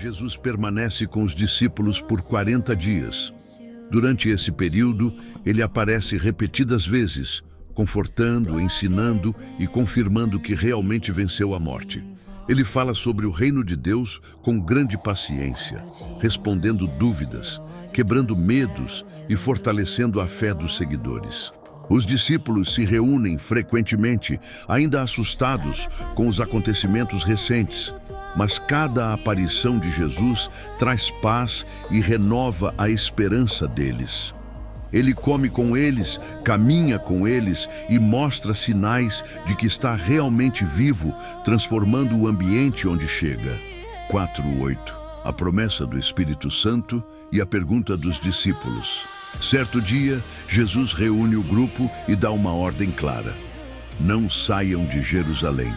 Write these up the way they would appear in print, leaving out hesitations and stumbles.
Jesus permanece com os discípulos por 40 dias. Durante esse período, ele aparece repetidas vezes, confortando, ensinando e confirmando que realmente venceu a morte. Ele fala sobre o reino de Deus com grande paciência, respondendo dúvidas, quebrando medos e fortalecendo a fé dos seguidores. Os discípulos se reúnem frequentemente, ainda assustados com os acontecimentos recentes, mas cada aparição de Jesus traz paz e renova a esperança deles. Ele come com eles, caminha com eles e mostra sinais de que está realmente vivo, transformando o ambiente onde chega. 4:8. A promessa do Espírito Santo e a pergunta dos discípulos. Certo dia, Jesus reúne o grupo e dá uma ordem clara: não saiam de Jerusalém.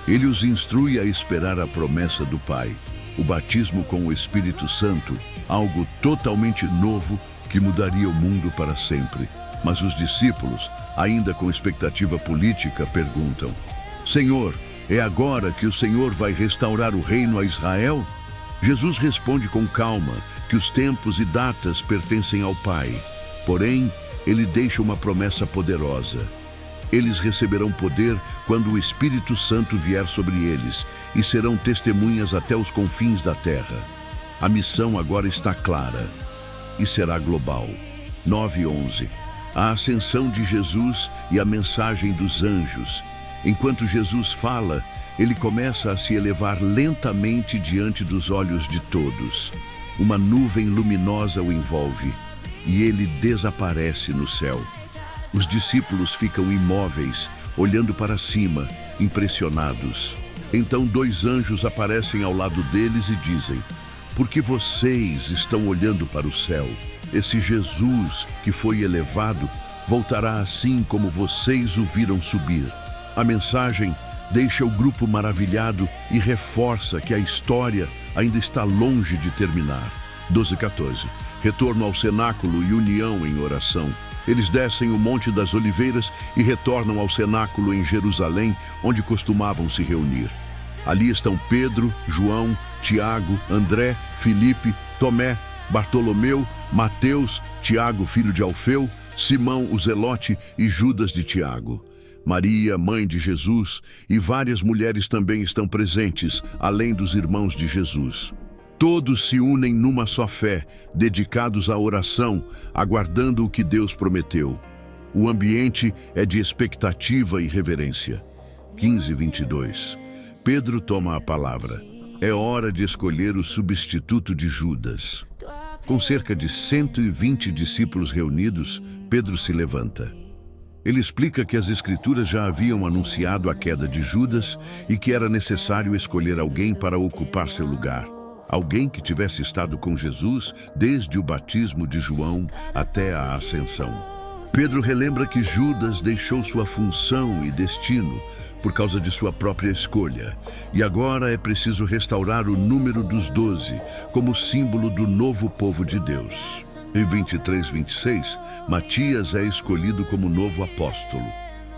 Ele os instrui a esperar a promessa do Pai, o batismo com o Espírito Santo, algo totalmente novo que mudaria o mundo para sempre. Mas os discípulos, ainda com expectativa política, perguntam: Senhor, é agora que o Senhor vai restaurar o reino a Israel? Jesus responde com calma que os tempos e datas pertencem ao Pai. Porém, ele deixa uma promessa poderosa. Eles receberão poder quando o Espírito Santo vier sobre eles e serão testemunhas até os confins da terra. A missão agora está clara e será global. 9:11. A ascensão de Jesus e a mensagem dos anjos. Enquanto Jesus fala, ele começa a se elevar lentamente diante dos olhos de todos. Uma nuvem luminosa o envolve e ele desaparece no céu. Os discípulos ficam imóveis, olhando para cima, impressionados. Então 2 anjos aparecem ao lado deles e dizem: por que vocês estão olhando para o céu? Esse Jesus que foi elevado voltará assim como vocês o viram subir. A mensagem deixa o grupo maravilhado e reforça que a história ainda está longe de terminar. 12:14. Retorno ao cenáculo e união em oração. Eles descem o Monte das Oliveiras e retornam ao cenáculo em Jerusalém, onde costumavam se reunir. Ali estão Pedro, João, Tiago, André, Filipe, Tomé, Bartolomeu, Mateus, Tiago, filho de Alfeu, Simão, o Zelote e Judas de Tiago. Maria, mãe de Jesus, e várias mulheres também estão presentes, além dos irmãos de Jesus. Todos se unem numa só fé, dedicados à oração, aguardando o que Deus prometeu. O ambiente é de expectativa e reverência. 15:22. Pedro toma a palavra. É hora de escolher o substituto de Judas. Com cerca de 120 discípulos reunidos, Pedro se levanta. Ele explica que as Escrituras já haviam anunciado a queda de Judas e que era necessário escolher alguém para ocupar seu lugar. Alguém que tivesse estado com Jesus desde o batismo de João até a ascensão. Pedro relembra que Judas deixou sua função e destino por causa de sua própria escolha, e agora é preciso restaurar o número dos 12 como símbolo do novo povo de Deus. Em 23:26, Matias é escolhido como novo apóstolo.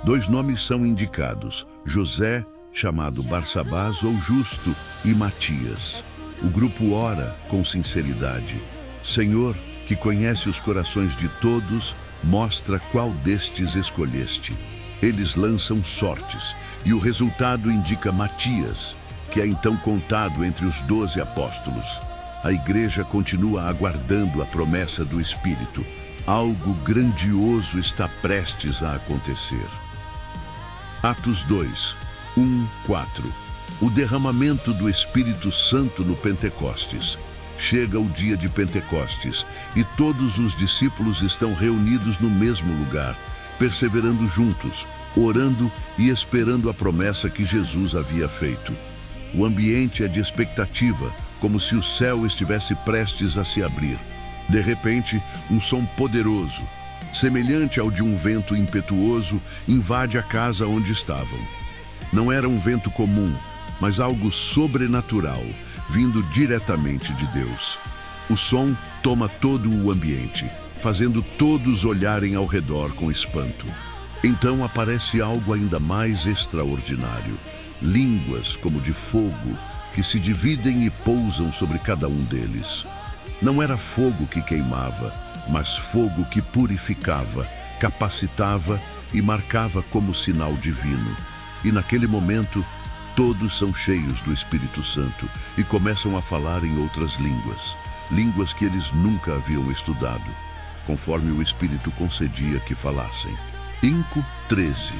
2 nomes são indicados: José, chamado Barsabás ou Justo, e Matias. O grupo ora com sinceridade. Senhor, que conhece os corações de todos, mostra qual destes escolheste. Eles lançam sortes, e o resultado indica Matias, que é então contado entre os 12 apóstolos. A igreja continua aguardando a promessa do Espírito. Algo grandioso está prestes a acontecer. Atos 2, 1-4. O derramamento do Espírito Santo no Pentecostes. Chega o dia de Pentecostes e todos os discípulos estão reunidos no mesmo lugar, perseverando juntos, orando e esperando a promessa que Jesus havia feito. O ambiente é de expectativa, como se o céu estivesse prestes a se abrir. De repente, um som poderoso, semelhante ao de um vento impetuoso, invade a casa onde estavam. Não era um vento comum, mas algo sobrenatural, vindo diretamente de Deus. O som toma todo o ambiente, fazendo todos olharem ao redor com espanto. Então aparece algo ainda mais extraordinário. Línguas como de fogo, que se dividem e pousam sobre cada um deles. Não era fogo que queimava, mas fogo que purificava, capacitava e marcava como sinal divino. E naquele momento, todos são cheios do Espírito Santo e começam a falar em outras línguas, línguas que eles nunca haviam estudado, conforme o Espírito concedia que falassem. 5:13.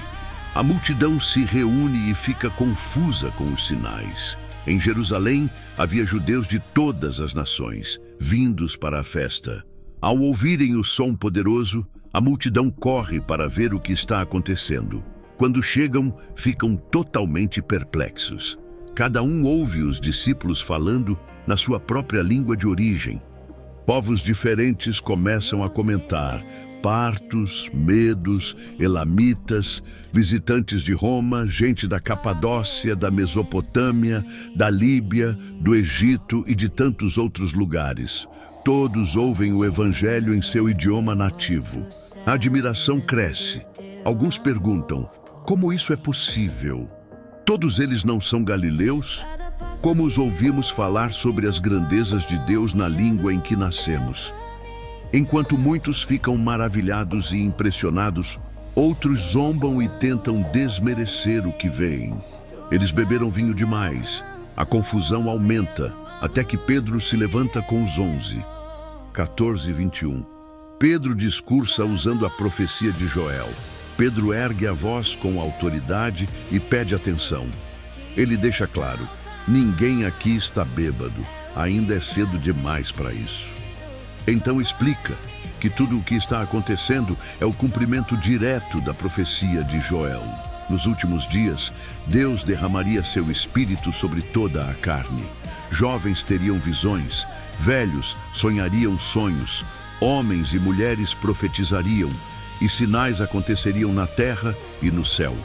A multidão se reúne e fica confusa com os sinais. Em Jerusalém havia judeus de todas as nações, vindos para a festa. Ao ouvirem o som poderoso, a multidão corre para ver o que está acontecendo. Quando chegam, ficam totalmente perplexos. Cada um ouve os discípulos falando na sua própria língua de origem. Povos diferentes começam a comentar: partos, medos, elamitas, visitantes de Roma, gente da Capadócia, da Mesopotâmia, da Líbia, do Egito e de tantos outros lugares. Todos ouvem o Evangelho em seu idioma nativo. A admiração cresce. Alguns perguntam: como isso é possível? Todos eles não são galileus? Como os ouvimos falar sobre as grandezas de Deus na língua em que nascemos? Enquanto muitos ficam maravilhados e impressionados, outros zombam e tentam desmerecer o que veem. Eles beberam vinho demais. A confusão aumenta, até que Pedro se levanta com os 11. 14:21. Pedro discursa usando a profecia de Joel. Pedro ergue a voz com autoridade e pede atenção. Ele deixa claro: ninguém aqui está bêbado, ainda é cedo demais para isso. Então explica que tudo o que está acontecendo é o cumprimento direto da profecia de Joel. Nos últimos dias, Deus derramaria seu espírito sobre toda a carne. Jovens teriam visões, velhos sonhariam sonhos, homens e mulheres profetizariam, e sinais aconteceriam na terra e no céu.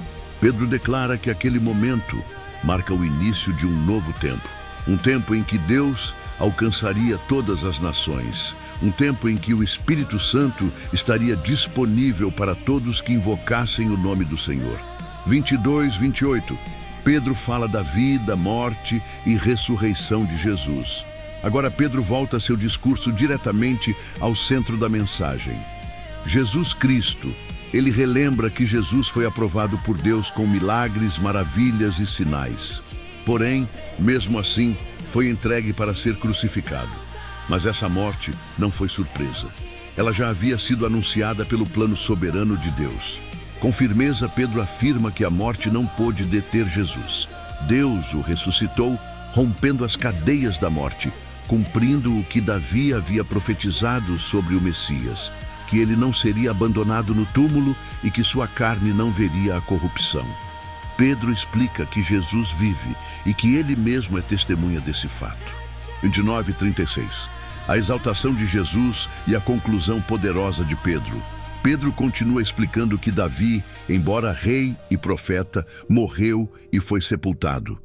Pedro declara que aquele momento marca o início de um novo tempo. Um tempo em que Deus alcançaria todas as nações. Um tempo em que o Espírito Santo estaria disponível para todos que invocassem o nome do Senhor. 22:28. Pedro fala da vida, morte e ressurreição de Jesus. Agora Pedro volta seu discurso diretamente ao centro da mensagem. Jesus Cristo. Ele relembra que Jesus foi aprovado por Deus com milagres, maravilhas e sinais. Porém, mesmo assim, foi entregue para ser crucificado. Mas essa morte não foi surpresa. Ela já havia sido anunciada pelo plano soberano de Deus. Com firmeza, Pedro afirma que a morte não pôde deter Jesus. Deus o ressuscitou, rompendo as cadeias da morte, cumprindo o que Davi havia profetizado sobre o Messias, que ele não seria abandonado no túmulo e que sua carne não veria a corrupção. Pedro explica que Jesus vive e que ele mesmo é testemunha desse fato. 29:36. A exaltação de Jesus e a conclusão poderosa de Pedro. Pedro continua explicando que Davi, embora rei e profeta, morreu e foi sepultado.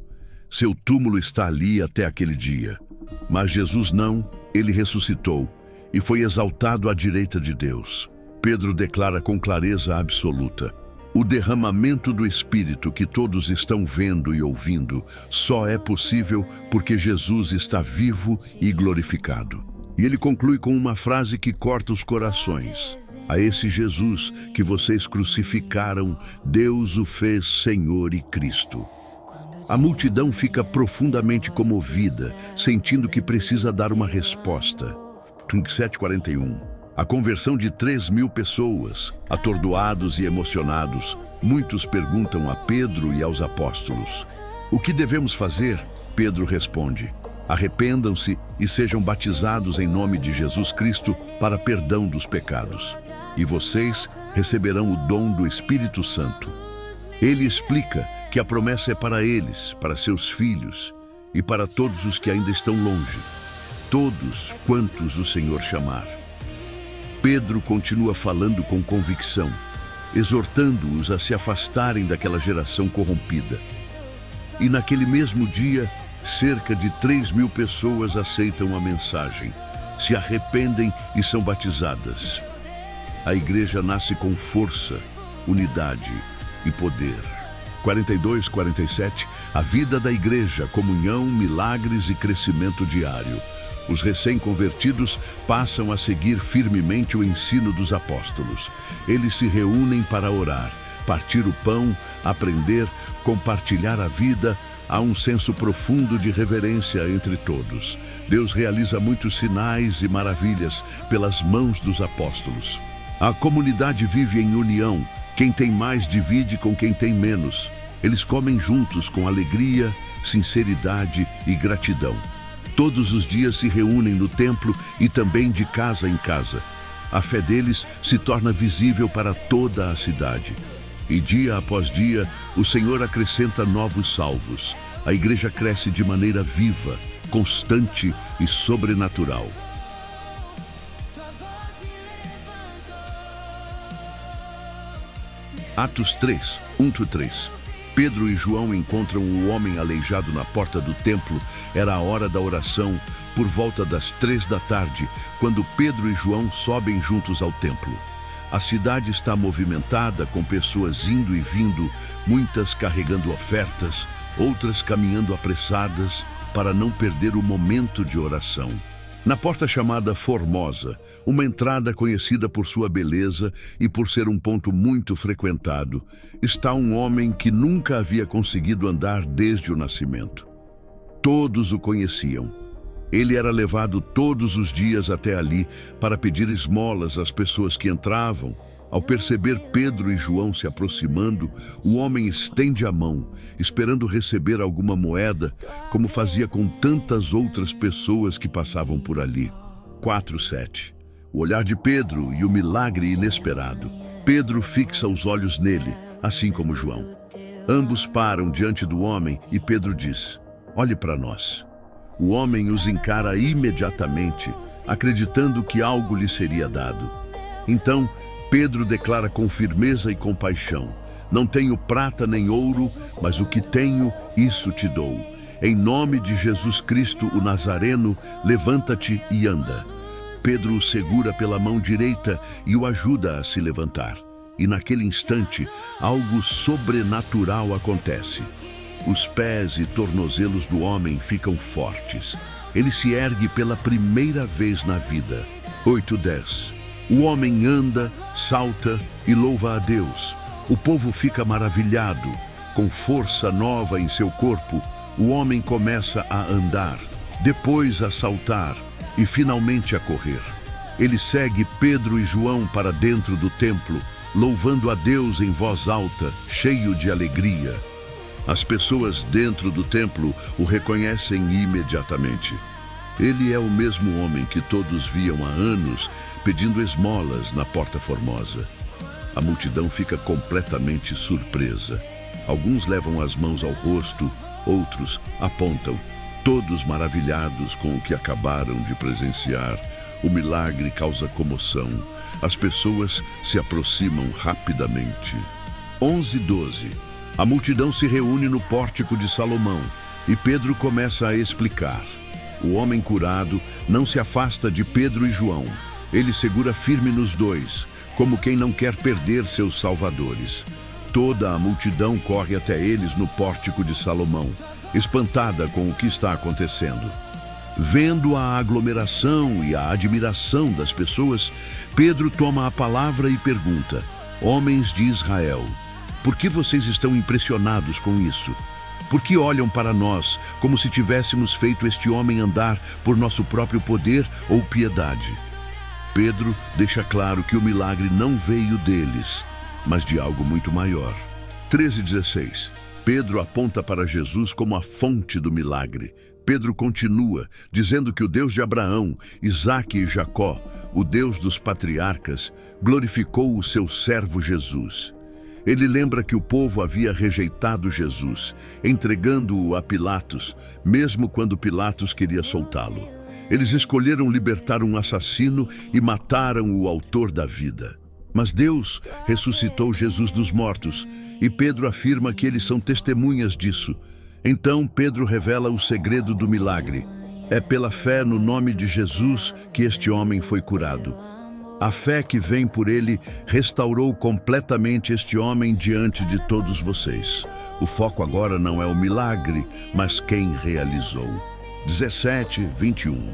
Seu túmulo está ali até aquele dia. Mas Jesus não, ele ressuscitou e foi exaltado à direita de Deus. Pedro declara com clareza absoluta: o derramamento do Espírito que todos estão vendo e ouvindo só é possível porque Jesus está vivo e glorificado. E ele conclui com uma frase que corta os corações: a esse Jesus que vocês crucificaram, Deus o fez Senhor e Cristo. A multidão fica profundamente comovida, sentindo que precisa dar uma resposta. 27:41. A conversão de 3.000 pessoas, atordoados e emocionados, muitos perguntam a Pedro e aos apóstolos: o que devemos fazer? Pedro responde: arrependam-se e sejam batizados em nome de Jesus Cristo para perdão dos pecados, e vocês receberão o dom do Espírito Santo. Ele explica que a promessa é para eles, para seus filhos e para todos os que ainda estão longe, todos quantos o Senhor chamar. Pedro continua falando com convicção, exortando-os a se afastarem daquela geração corrompida. E naquele mesmo dia, cerca de 3.000 pessoas aceitam a mensagem, se arrependem e são batizadas. A igreja nasce com força, unidade e poder. 42, 47, a vida da igreja, comunhão, milagres e crescimento diário. Os recém-convertidos passam a seguir firmemente o ensino dos apóstolos. Eles se reúnem para orar, partir o pão, aprender, compartilhar a vida. Há um senso profundo de reverência entre todos. Deus realiza muitos sinais e maravilhas pelas mãos dos apóstolos. A comunidade vive em união. Quem tem mais divide com quem tem menos. Eles comem juntos com alegria, sinceridade e gratidão. Todos os dias se reúnem no templo e também de casa em casa. A fé deles se torna visível para toda a cidade. E dia após dia, o Senhor acrescenta novos salvos. A igreja cresce de maneira viva, constante e sobrenatural. Atos 3, 1-3. Pedro e João encontram o homem aleijado na porta do templo. Era a hora da oração, por volta das 3 da tarde, quando Pedro e João sobem juntos ao templo. A cidade está movimentada, com pessoas indo e vindo, muitas carregando ofertas, outras caminhando apressadas para não perder o momento de oração. Na porta chamada Formosa, uma entrada conhecida por sua beleza e por ser um ponto muito frequentado, está um homem que nunca havia conseguido andar desde o nascimento. Todos o conheciam. Ele era levado todos os dias até ali para pedir esmolas às pessoas que entravam. Ao perceber Pedro e João se aproximando, o homem estende a mão, esperando receber alguma moeda, como fazia com tantas outras pessoas que passavam por ali. 4:7. O olhar de Pedro e o milagre inesperado. Pedro fixa os olhos nele, assim como João. Ambos param diante do homem e Pedro diz: "Olhe para nós." O homem os encara imediatamente, acreditando que algo lhe seria dado. Então, Pedro declara com firmeza e compaixão: "Não tenho prata nem ouro, mas o que tenho, isso te dou. Em nome de Jesus Cristo, o Nazareno, levanta-te e anda." Pedro o segura pela mão direita e o ajuda a se levantar. E naquele instante, algo sobrenatural acontece. Os pés e tornozelos do homem ficam fortes. Ele se ergue pela primeira vez na vida. 8:10. O homem anda, salta e louva a Deus. O povo fica maravilhado. Com força nova em seu corpo, o homem começa a andar, depois a saltar e finalmente a correr. Ele segue Pedro e João para dentro do templo, louvando a Deus em voz alta, cheio de alegria. As pessoas dentro do templo o reconhecem imediatamente. Ele é o mesmo homem que todos viam há anos pedindo esmolas na Porta Formosa. A multidão fica completamente surpresa. Alguns levam as mãos ao rosto, outros apontam, todos maravilhados com o que acabaram de presenciar. O milagre causa comoção. As pessoas se aproximam rapidamente. 11:12. A multidão se reúne no pórtico de Salomão e Pedro começa a explicar. O homem curado não se afasta de Pedro e João. Ele segura firme nos dois, como quem não quer perder seus salvadores. Toda a multidão corre até eles no pórtico de Salomão, espantada com o que está acontecendo. Vendo a aglomeração e a admiração das pessoas, Pedro toma a palavra e pergunta: "Homens de Israel, por que vocês estão impressionados com isso? Por que olham para nós como se tivéssemos feito este homem andar por nosso próprio poder ou piedade?" Pedro deixa claro que o milagre não veio deles, mas de algo muito maior. 13:16. Pedro aponta para Jesus como a fonte do milagre. Pedro continua, dizendo que o Deus de Abraão, Isaque e Jacó, o Deus dos patriarcas, glorificou o seu servo Jesus. Ele lembra que o povo havia rejeitado Jesus, entregando-o a Pilatos, mesmo quando Pilatos queria soltá-lo. Eles escolheram libertar um assassino e mataram o autor da vida. Mas Deus ressuscitou Jesus dos mortos, e Pedro afirma que eles são testemunhas disso. Então Pedro revela o segredo do milagre. É pela fé no nome de Jesus que este homem foi curado. A fé que vem por ele restaurou completamente este homem diante de todos vocês. O foco agora não é o milagre, mas quem realizou. 17:21.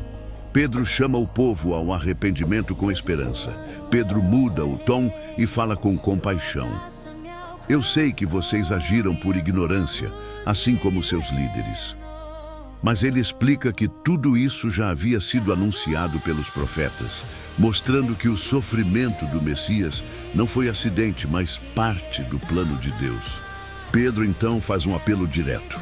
Pedro chama o povo ao arrependimento com esperança. Pedro muda o tom e fala com compaixão. Eu sei que vocês agiram por ignorância, assim como seus líderes. Mas ele explica que tudo isso já havia sido anunciado pelos profetas, mostrando que o sofrimento do Messias não foi acidente, mas parte do plano de Deus. Pedro então faz um apelo direto.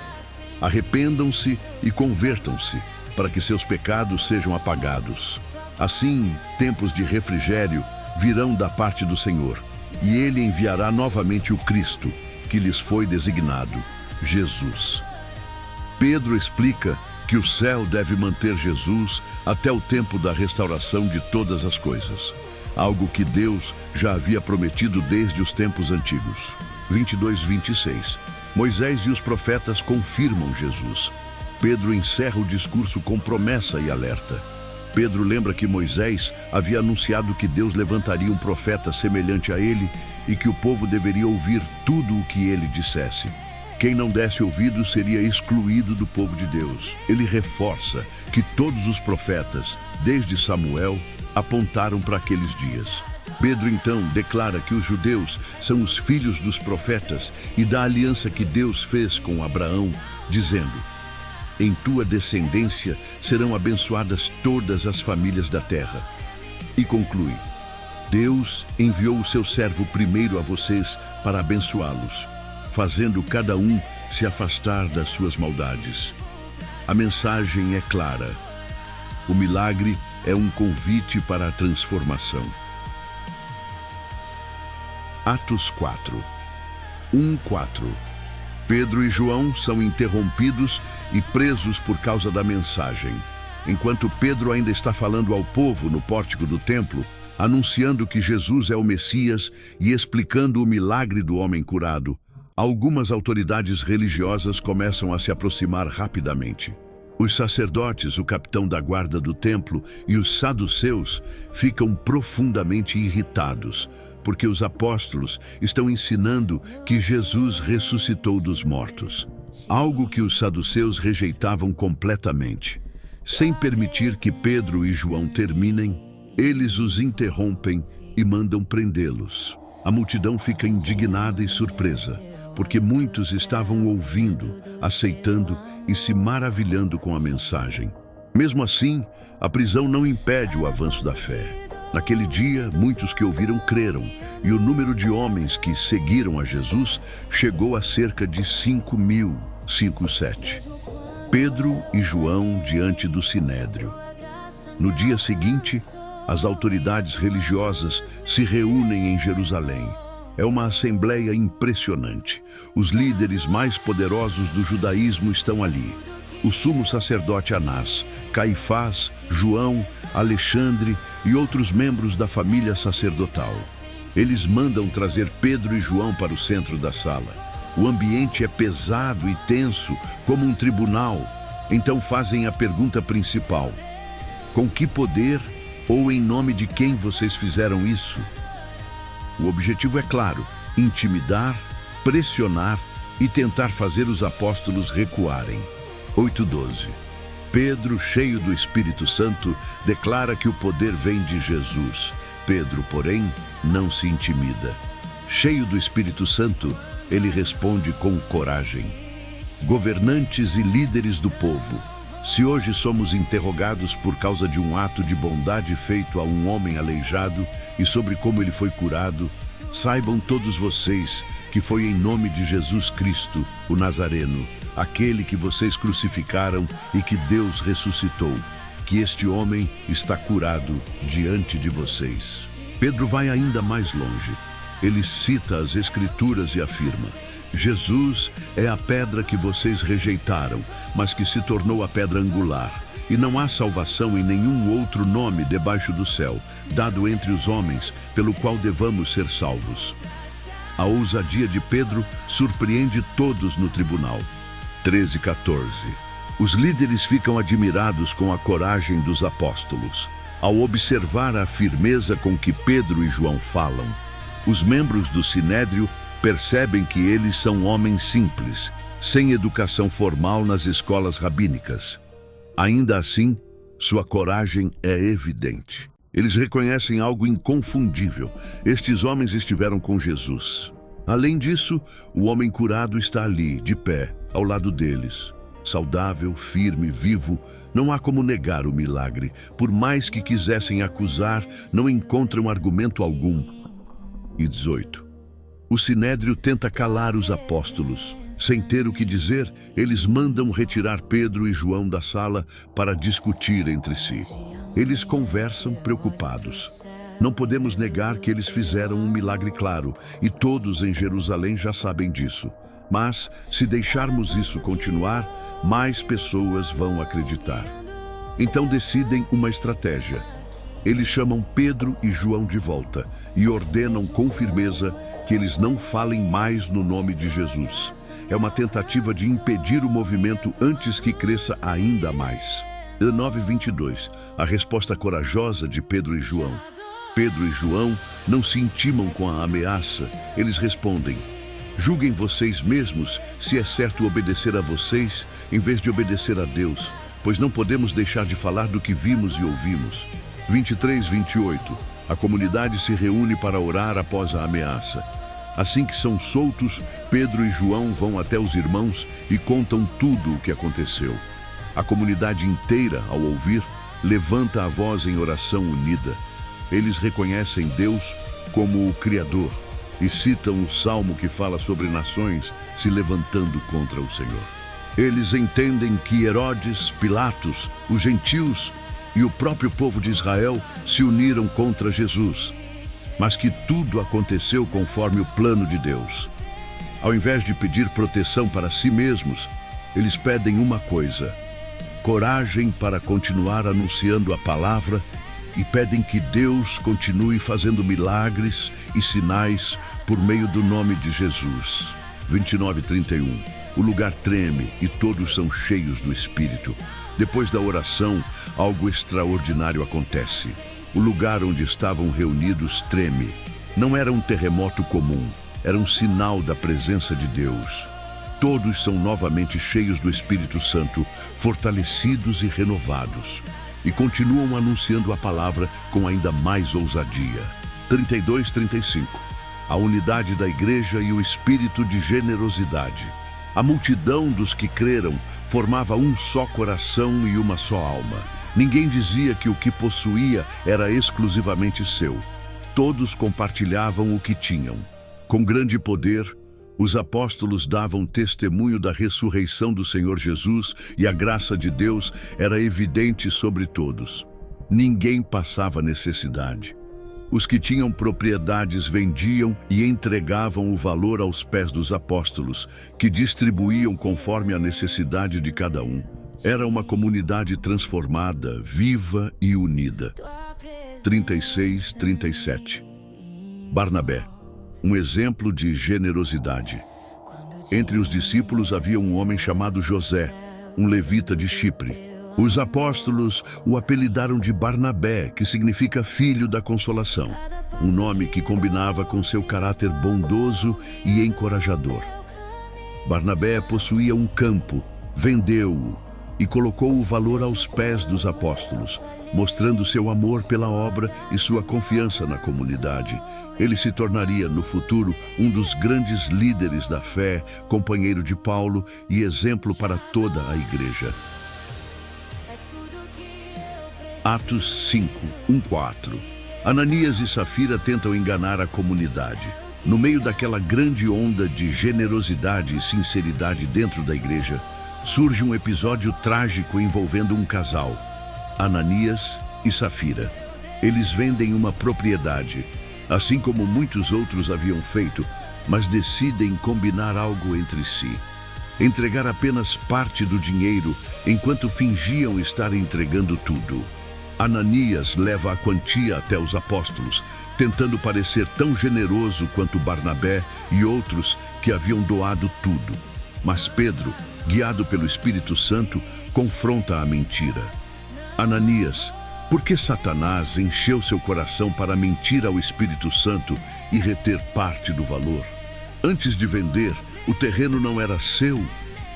Arrependam-se e convertam-se, para que seus pecados sejam apagados. Assim, tempos de refrigério virão da parte do Senhor, e ele enviará novamente o Cristo, que lhes foi designado, Jesus. Pedro explica que o céu deve manter Jesus até o tempo da restauração de todas as coisas, algo que Deus já havia prometido desde os tempos antigos. 22:26. Moisés e os profetas confirmam Jesus. Pedro encerra o discurso com promessa e alerta. Pedro lembra que Moisés havia anunciado que Deus levantaria um profeta semelhante a ele e que o povo deveria ouvir tudo o que ele dissesse. Quem não desse ouvido seria excluído do povo de Deus. Ele reforça que todos os profetas, desde Samuel, apontaram para aqueles dias. Pedro então declara que os judeus são os filhos dos profetas e da aliança que Deus fez com Abraão, dizendo: em tua descendência serão abençoadas todas as famílias da terra. E conclui: Deus enviou o seu servo primeiro a vocês para abençoá-los, fazendo cada um se afastar das suas maldades. A mensagem é clara. O milagre é um convite para a transformação. Atos 4. 1:4. Pedro e João são interrompidos e presos por causa da mensagem. Enquanto Pedro ainda está falando ao povo no pórtico do templo, anunciando que Jesus é o Messias e explicando o milagre do homem curado, algumas autoridades religiosas começam a se aproximar rapidamente. Os sacerdotes, o capitão da guarda do templo e os saduceus ficam profundamente irritados, porque os apóstolos estão ensinando que Jesus ressuscitou dos mortos, algo que os saduceus rejeitavam completamente. Sem permitir que Pedro e João terminem, eles os interrompem e mandam prendê-los. A multidão fica indignada e surpresa, porque muitos estavam ouvindo, aceitando e se maravilhando com a mensagem. Mesmo assim, a prisão não impede o avanço da fé. Naquele dia, muitos que ouviram creram, e o número de homens que seguiram a Jesus chegou a cerca de 5.000, 5:7. Pedro e João diante do Sinédrio. No dia seguinte, as autoridades religiosas se reúnem em Jerusalém. É uma assembleia impressionante. Os líderes mais poderosos do judaísmo estão ali. O sumo sacerdote Anás, Caifás, João, Alexandre e outros membros da família sacerdotal. Eles mandam trazer Pedro e João para o centro da sala. O ambiente é pesado e tenso, como um tribunal. Então fazem a pergunta principal: com que poder ou em nome de quem vocês fizeram isso? O objetivo é claro: intimidar, pressionar e tentar fazer os apóstolos recuarem. 8:12. Pedro, cheio do Espírito Santo, declara que o poder vem de Jesus. Pedro, porém, não se intimida. Cheio do Espírito Santo, ele responde com coragem. Governantes e líderes do povo, se hoje somos interrogados por causa de um ato de bondade feito a um homem aleijado e sobre como ele foi curado, saibam todos vocês que foi em nome de Jesus Cristo, o Nazareno, aquele que vocês crucificaram e que Deus ressuscitou, que este homem está curado diante de vocês. Pedro vai ainda mais longe. Ele cita as Escrituras e afirma: Jesus é a pedra que vocês rejeitaram, mas que se tornou a pedra angular. E não há salvação em nenhum outro nome debaixo do céu, dado entre os homens, pelo qual devamos ser salvos. A ousadia de Pedro surpreende todos no tribunal. 13:14. Os líderes ficam admirados com a coragem dos apóstolos. Ao observar a firmeza com que Pedro e João falam, os membros do Sinédrio percebem que eles são homens simples, sem educação formal nas escolas rabínicas. Ainda assim, sua coragem é evidente. Eles reconhecem algo inconfundível. Estes homens estiveram com Jesus. Além disso, o homem curado está ali, de pé, ao lado deles. Saudável, firme, vivo, não há como negar o milagre. Por mais que quisessem acusar, não encontram argumento algum. E 18. O Sinédrio tenta calar os apóstolos. Sem ter o que dizer, eles mandam retirar Pedro e João da sala para discutir entre si. Eles conversam preocupados. Não podemos negar que eles fizeram um milagre claro, e todos em Jerusalém já sabem disso. Mas, se deixarmos isso continuar, mais pessoas vão acreditar. Então decidem uma estratégia. Eles chamam Pedro e João de volta e ordenam com firmeza que eles não falem mais no nome de Jesus. É uma tentativa de impedir o movimento antes que cresça ainda mais. 9:22. A resposta corajosa de Pedro e João. Pedro e João não se intimam com a ameaça. Eles respondem: julguem vocês mesmos se é certo obedecer a vocês em vez de obedecer a Deus, pois não podemos deixar de falar do que vimos e ouvimos. 23:28. A comunidade se reúne para orar após a ameaça. Assim que são soltos, Pedro e João vão até os irmãos e contam tudo o que aconteceu. A comunidade inteira, ao ouvir, levanta a voz em oração unida. Eles reconhecem Deus como o Criador e citam o salmo que fala sobre nações se levantando contra o Senhor. Eles entendem que Herodes, Pilatos, os gentios e o próprio povo de Israel se uniram contra Jesus, mas que tudo aconteceu conforme o plano de Deus. Ao invés de pedir proteção para si mesmos, eles pedem uma coisa: coragem para continuar anunciando a palavra, e pedem que Deus continue fazendo milagres e sinais por meio do nome de Jesus. 29:31. O lugar treme e todos são cheios do Espírito. Depois da oração, algo extraordinário acontece. O lugar onde estavam reunidos treme. Não era um terremoto comum, era um sinal da presença de Deus. Todos são novamente cheios do Espírito Santo, fortalecidos e renovados, e continuam anunciando a palavra com ainda mais ousadia. 32:35. A unidade da igreja e o espírito de generosidade. A multidão dos que creram formava um só coração e uma só alma. Ninguém dizia que o que possuía era exclusivamente seu. Todos compartilhavam o que tinham. Com grande poder, os apóstolos davam testemunho da ressurreição do Senhor Jesus e a graça de Deus era evidente sobre todos. Ninguém passava necessidade. Os que tinham propriedades vendiam e entregavam o valor aos pés dos apóstolos, que distribuíam conforme a necessidade de cada um. Era uma comunidade transformada, viva e unida. 36:37. Barnabé, um exemplo de generosidade. Entre os discípulos havia um homem chamado José, um levita de Chipre. Os apóstolos o apelidaram de Barnabé, que significa filho da consolação, um nome que combinava com seu caráter bondoso e encorajador. Barnabé possuía um campo, vendeu-o e colocou o valor aos pés dos apóstolos, mostrando seu amor pela obra e sua confiança na comunidade. Ele se tornaria, no futuro, um dos grandes líderes da fé, companheiro de Paulo e exemplo para toda a igreja. Atos 5:1-4. Ananias e Safira tentam enganar a comunidade. No meio daquela grande onda de generosidade e sinceridade dentro da igreja, surge um episódio trágico envolvendo um casal, Ananias e Safira. Eles vendem uma propriedade, assim como muitos outros haviam feito, mas decidem combinar algo entre si. Entregar apenas parte do dinheiro, enquanto fingiam estar entregando tudo. Ananias leva a quantia até os apóstolos, tentando parecer tão generoso quanto Barnabé e outros que haviam doado tudo. Mas Pedro, guiado pelo Espírito Santo, confronta a mentira. Ananias, Porque Satanás encheu seu coração para mentir ao Espírito Santo e reter parte do valor. Antes de vender, o terreno não era seu,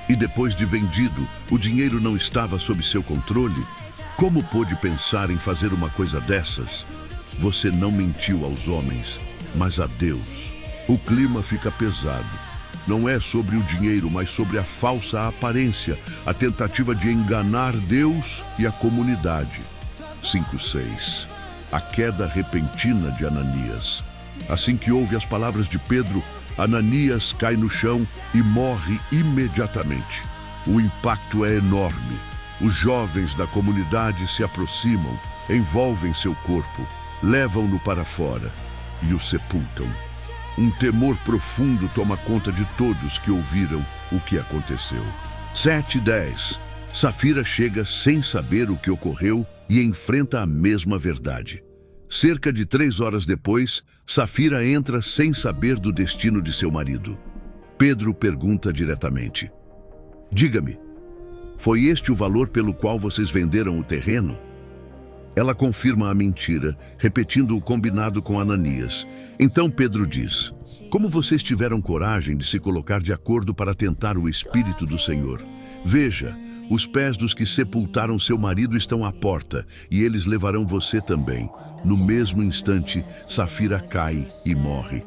e depois de vendido, o dinheiro não estava sob seu controle. Como pôde pensar em fazer uma coisa dessas? Você não mentiu aos homens, mas a Deus. O clima fica pesado. Não é sobre o dinheiro, mas sobre a falsa aparência, a tentativa de enganar Deus e a comunidade. 5:6. A queda repentina de Ananias. Assim que ouve as palavras de Pedro, Ananias cai no chão e morre imediatamente. O impacto é enorme. Os jovens da comunidade se aproximam, envolvem seu corpo, levam-no para fora e o sepultam. Um temor profundo toma conta de todos que ouviram o que aconteceu. 7:10. Safira chega sem saber o que ocorreu e enfrenta a mesma verdade. Cerca de 3 horas depois, Safira entra sem saber do destino de seu marido. Pedro pergunta diretamente: "Diga-me, foi este o valor pelo qual vocês venderam o terreno?" Ela confirma a mentira, repetindo o combinado com Ananias. Então Pedro diz: "Como vocês tiveram coragem de se colocar de acordo para tentar o Espírito do Senhor? Veja, os pés dos que sepultaram seu marido estão à porta, e eles levarão você também." No mesmo instante, Safira cai e morre.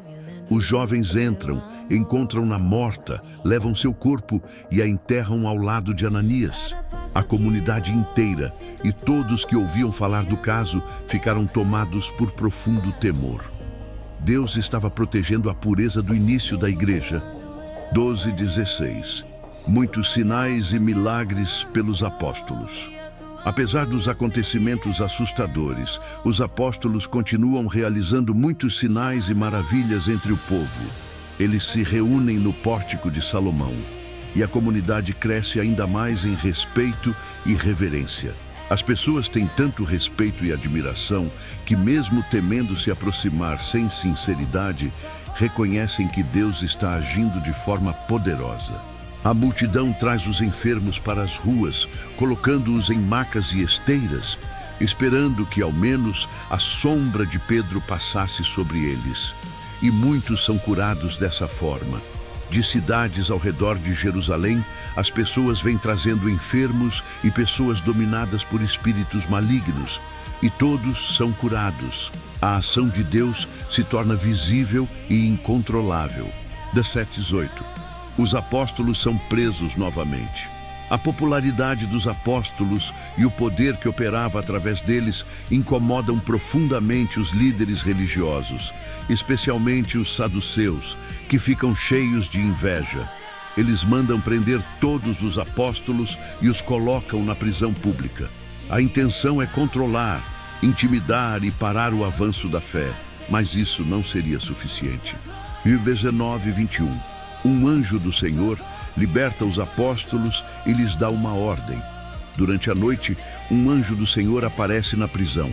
Os jovens entram, encontram-na morta, levam seu corpo e a enterram ao lado de Ananias. A comunidade inteira e todos que ouviam falar do caso ficaram tomados por profundo temor. Deus estava protegendo a pureza do início da igreja. 12:16. Muitos sinais e milagres pelos apóstolos. Apesar dos acontecimentos assustadores, os apóstolos continuam realizando muitos sinais e maravilhas entre o povo. Eles se reúnem no pórtico de Salomão, e a comunidade cresce ainda mais em respeito e reverência. As pessoas têm tanto respeito e admiração que, mesmo temendo se aproximar sem sinceridade, reconhecem que Deus está agindo de forma poderosa. A multidão traz os enfermos para as ruas, colocando-os em macas e esteiras, esperando que ao menos a sombra de Pedro passasse sobre eles. E muitos são curados dessa forma. De cidades ao redor de Jerusalém, as pessoas vêm trazendo enfermos e pessoas dominadas por espíritos malignos, e todos são curados. A ação de Deus se torna visível e incontrolável. 17:18. Os apóstolos são presos novamente. A popularidade dos apóstolos e o poder que operava através deles incomodam profundamente os líderes religiosos, especialmente os saduceus, que ficam cheios de inveja. Eles mandam prender todos os apóstolos e os colocam na prisão pública. A intenção é controlar, intimidar e parar o avanço da fé, mas isso não seria suficiente. 19:21. Um anjo do Senhor liberta os apóstolos e lhes dá uma ordem. Durante a noite, um anjo do Senhor aparece na prisão.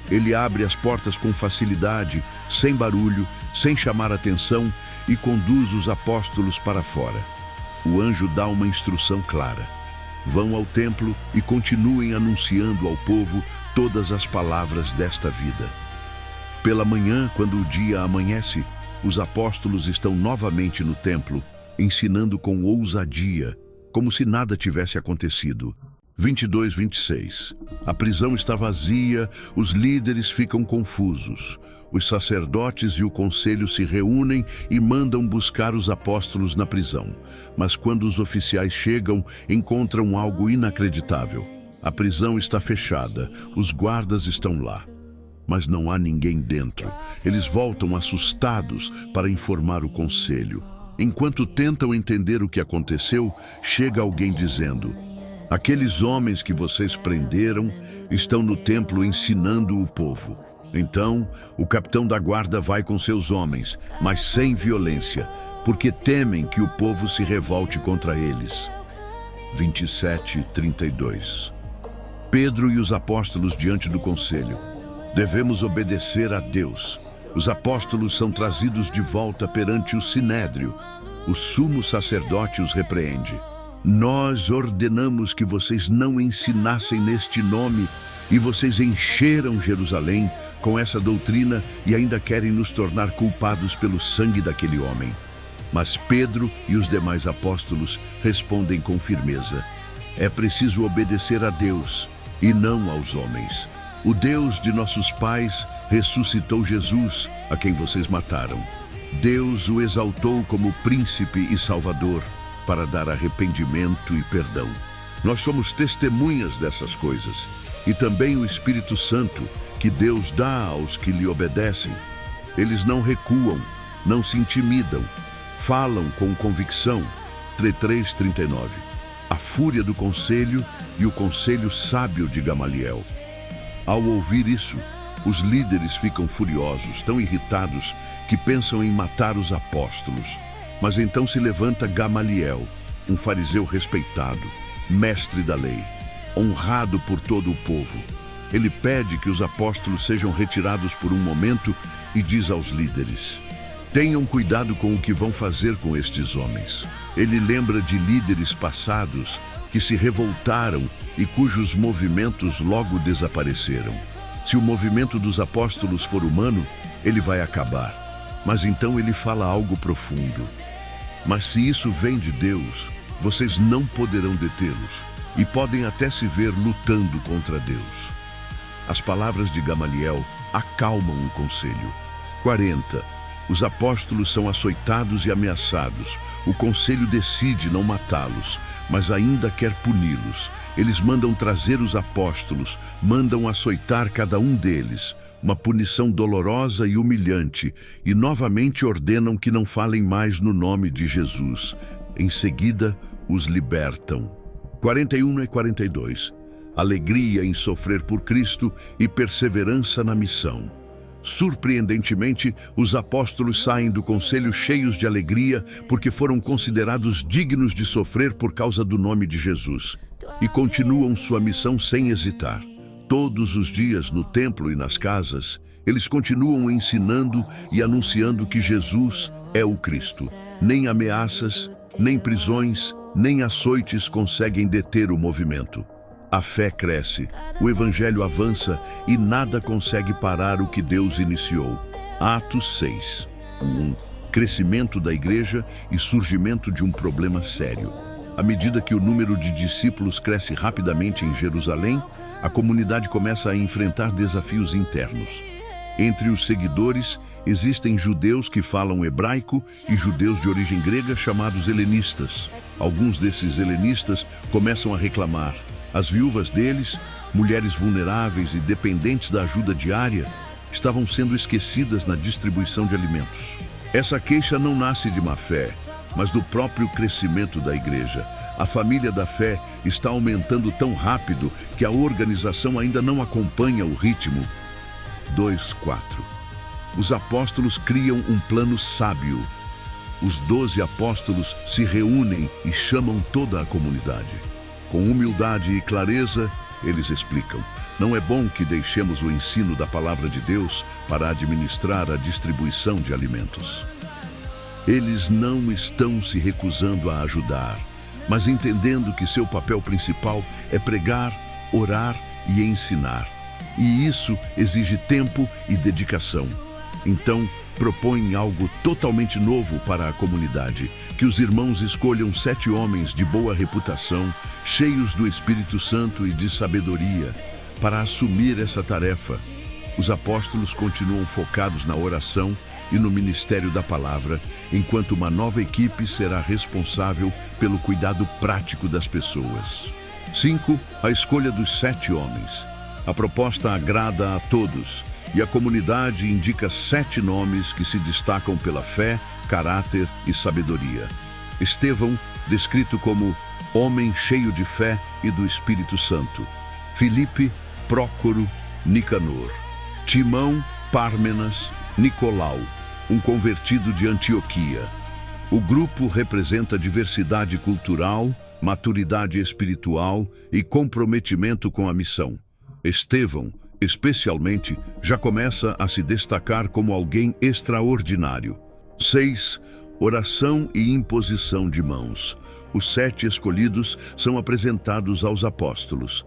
Ele abre as portas com facilidade, sem barulho, sem chamar atenção, e conduz os apóstolos para fora. O anjo dá uma instrução clara: vão ao templo e continuem anunciando ao povo todas as palavras desta vida. Pela manhã, quando o dia amanhece, os apóstolos estão novamente no templo, ensinando com ousadia, como se nada tivesse acontecido. 22:26. A prisão está vazia, os líderes ficam confusos. Os sacerdotes e o conselho se reúnem e mandam buscar os apóstolos na prisão. Mas quando os oficiais chegam, encontram algo inacreditável. A prisão está fechada, os guardas estão lá, mas não há ninguém dentro. Eles voltam assustados para informar o conselho. Enquanto tentam entender o que aconteceu, chega alguém dizendo: aqueles homens que vocês prenderam estão no templo ensinando o povo. Então, o capitão da guarda vai com seus homens, mas sem violência, porque temem que o povo se revolte contra eles. 27:32. Pedro e os apóstolos diante do conselho. Devemos obedecer a Deus. Os apóstolos são trazidos de volta perante o sinédrio. O sumo sacerdote os repreende. Nós ordenamos que vocês não ensinassem neste nome, E vocês encheram Jerusalém com essa doutrina e ainda querem nos tornar culpados pelo sangue daquele homem. Mas Pedro e os demais apóstolos respondem com firmeza: é preciso obedecer a Deus e não aos homens. O Deus de nossos pais ressuscitou Jesus, a quem vocês mataram. Deus o exaltou como príncipe e salvador para dar arrependimento e perdão. Nós somos testemunhas dessas coisas. E também o Espírito Santo, que Deus dá aos que lhe obedecem. Eles não recuam, não se intimidam, falam com convicção. 3:39. A fúria do conselho e o conselho sábio de Gamaliel. Ao ouvir isso, os líderes ficam furiosos, tão irritados que pensam em matar os apóstolos. Mas então se levanta Gamaliel, um fariseu respeitado, mestre da lei, honrado por todo o povo. Ele pede que os apóstolos sejam retirados por um momento e diz aos líderes: tenham cuidado com o que vão fazer com estes homens. Ele lembra de líderes passados que se revoltaram e cujos movimentos logo desapareceram. Se o movimento dos apóstolos for humano, ele vai acabar. Mas então ele fala algo profundo. Mas se isso vem de Deus, vocês não poderão detê-los e podem até se ver lutando contra Deus. As palavras de Gamaliel acalmam o conselho. 40. Os apóstolos são açoitados e ameaçados. O conselho decide não matá-los, mas ainda quer puni-los. Eles mandam trazer os apóstolos, mandam açoitar cada um deles, uma punição dolorosa e humilhante, e novamente ordenam que não falem mais no nome de Jesus. Em seguida, os libertam. 41 e 42. Alegria em sofrer por Cristo e perseverança na missão. Surpreendentemente, os apóstolos saem do conselho cheios de alegria porque foram considerados dignos de sofrer por causa do nome de Jesus. E continuam sua missão sem hesitar. Todos os dias, no templo e nas casas, eles continuam ensinando e anunciando que Jesus é o Cristo. Nem ameaças, nem prisões, nem açoites conseguem deter o movimento. A fé cresce, o evangelho avança e nada consegue parar o que Deus iniciou. Atos 6. 1. Crescimento da igreja e surgimento de um problema sério. À medida que o número de discípulos cresce rapidamente em Jerusalém, a comunidade começa a enfrentar desafios internos. Entre os seguidores, existem judeus que falam hebraico e judeus de origem grega chamados helenistas. Alguns desses helenistas começam a reclamar. As viúvas deles, mulheres vulneráveis e dependentes da ajuda diária, estavam sendo esquecidas na distribuição de alimentos. Essa queixa não nasce de má fé, mas do próprio crescimento da igreja. A família da fé está aumentando tão rápido que a organização ainda não acompanha o ritmo. 2:4. Os apóstolos criam um plano sábio. Os 12 apóstolos se reúnem e chamam toda a comunidade. Com humildade e clareza, eles explicam: não é bom que deixemos o ensino da palavra de Deus para administrar a distribuição de alimentos. Eles não estão se recusando a ajudar, mas entendendo que seu papel principal é pregar, orar e ensinar. E isso exige tempo e dedicação. Então, propõem algo totalmente novo para a comunidade, que os irmãos escolham 7 homens de boa reputação, cheios do Espírito Santo e de sabedoria, para assumir essa tarefa. Os apóstolos continuam focados na oração e no ministério da palavra, enquanto uma nova equipe será responsável pelo cuidado prático das pessoas. 5. A escolha dos 7 homens. A proposta agrada a todos, e a comunidade indica 7 nomes que se destacam pela fé, caráter e sabedoria. Estevão, descrito como homem cheio de fé e do Espírito Santo. Filipe, Prócoro, Nicanor. Timão, Pármenas, Nicolau, um convertido de Antioquia. O grupo representa diversidade cultural, maturidade espiritual e comprometimento com a missão. Estevão, especialmente, já começa a se destacar como alguém extraordinário. 6. Oração e imposição de mãos. Os 7 escolhidos são apresentados aos apóstolos.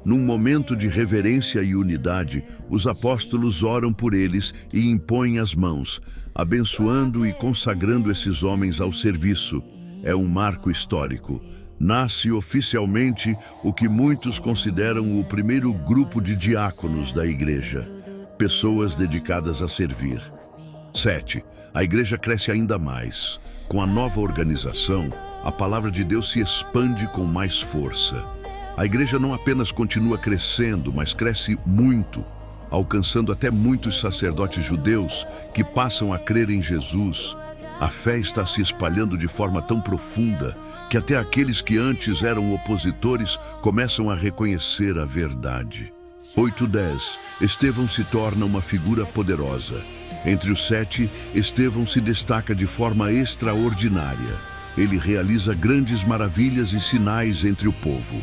Num momento de reverência e unidade, os apóstolos oram por eles e impõem as mãos, abençoando e consagrando esses homens ao serviço. É um marco histórico. Nasce oficialmente o que muitos consideram o primeiro grupo de diáconos da igreja, pessoas dedicadas a servir. 7. A igreja cresce ainda mais. Com a nova organização, a palavra de Deus se expande com mais força. A igreja não apenas continua crescendo, mas cresce muito, alcançando até muitos sacerdotes judeus que passam a crer em Jesus. A fé está se espalhando de forma tão profunda que até aqueles que antes eram opositores começam a reconhecer a verdade. 8:10. Estevão se torna uma figura poderosa. Entre os 7, Estevão se destaca de forma extraordinária. Ele realiza grandes maravilhas e sinais entre o povo.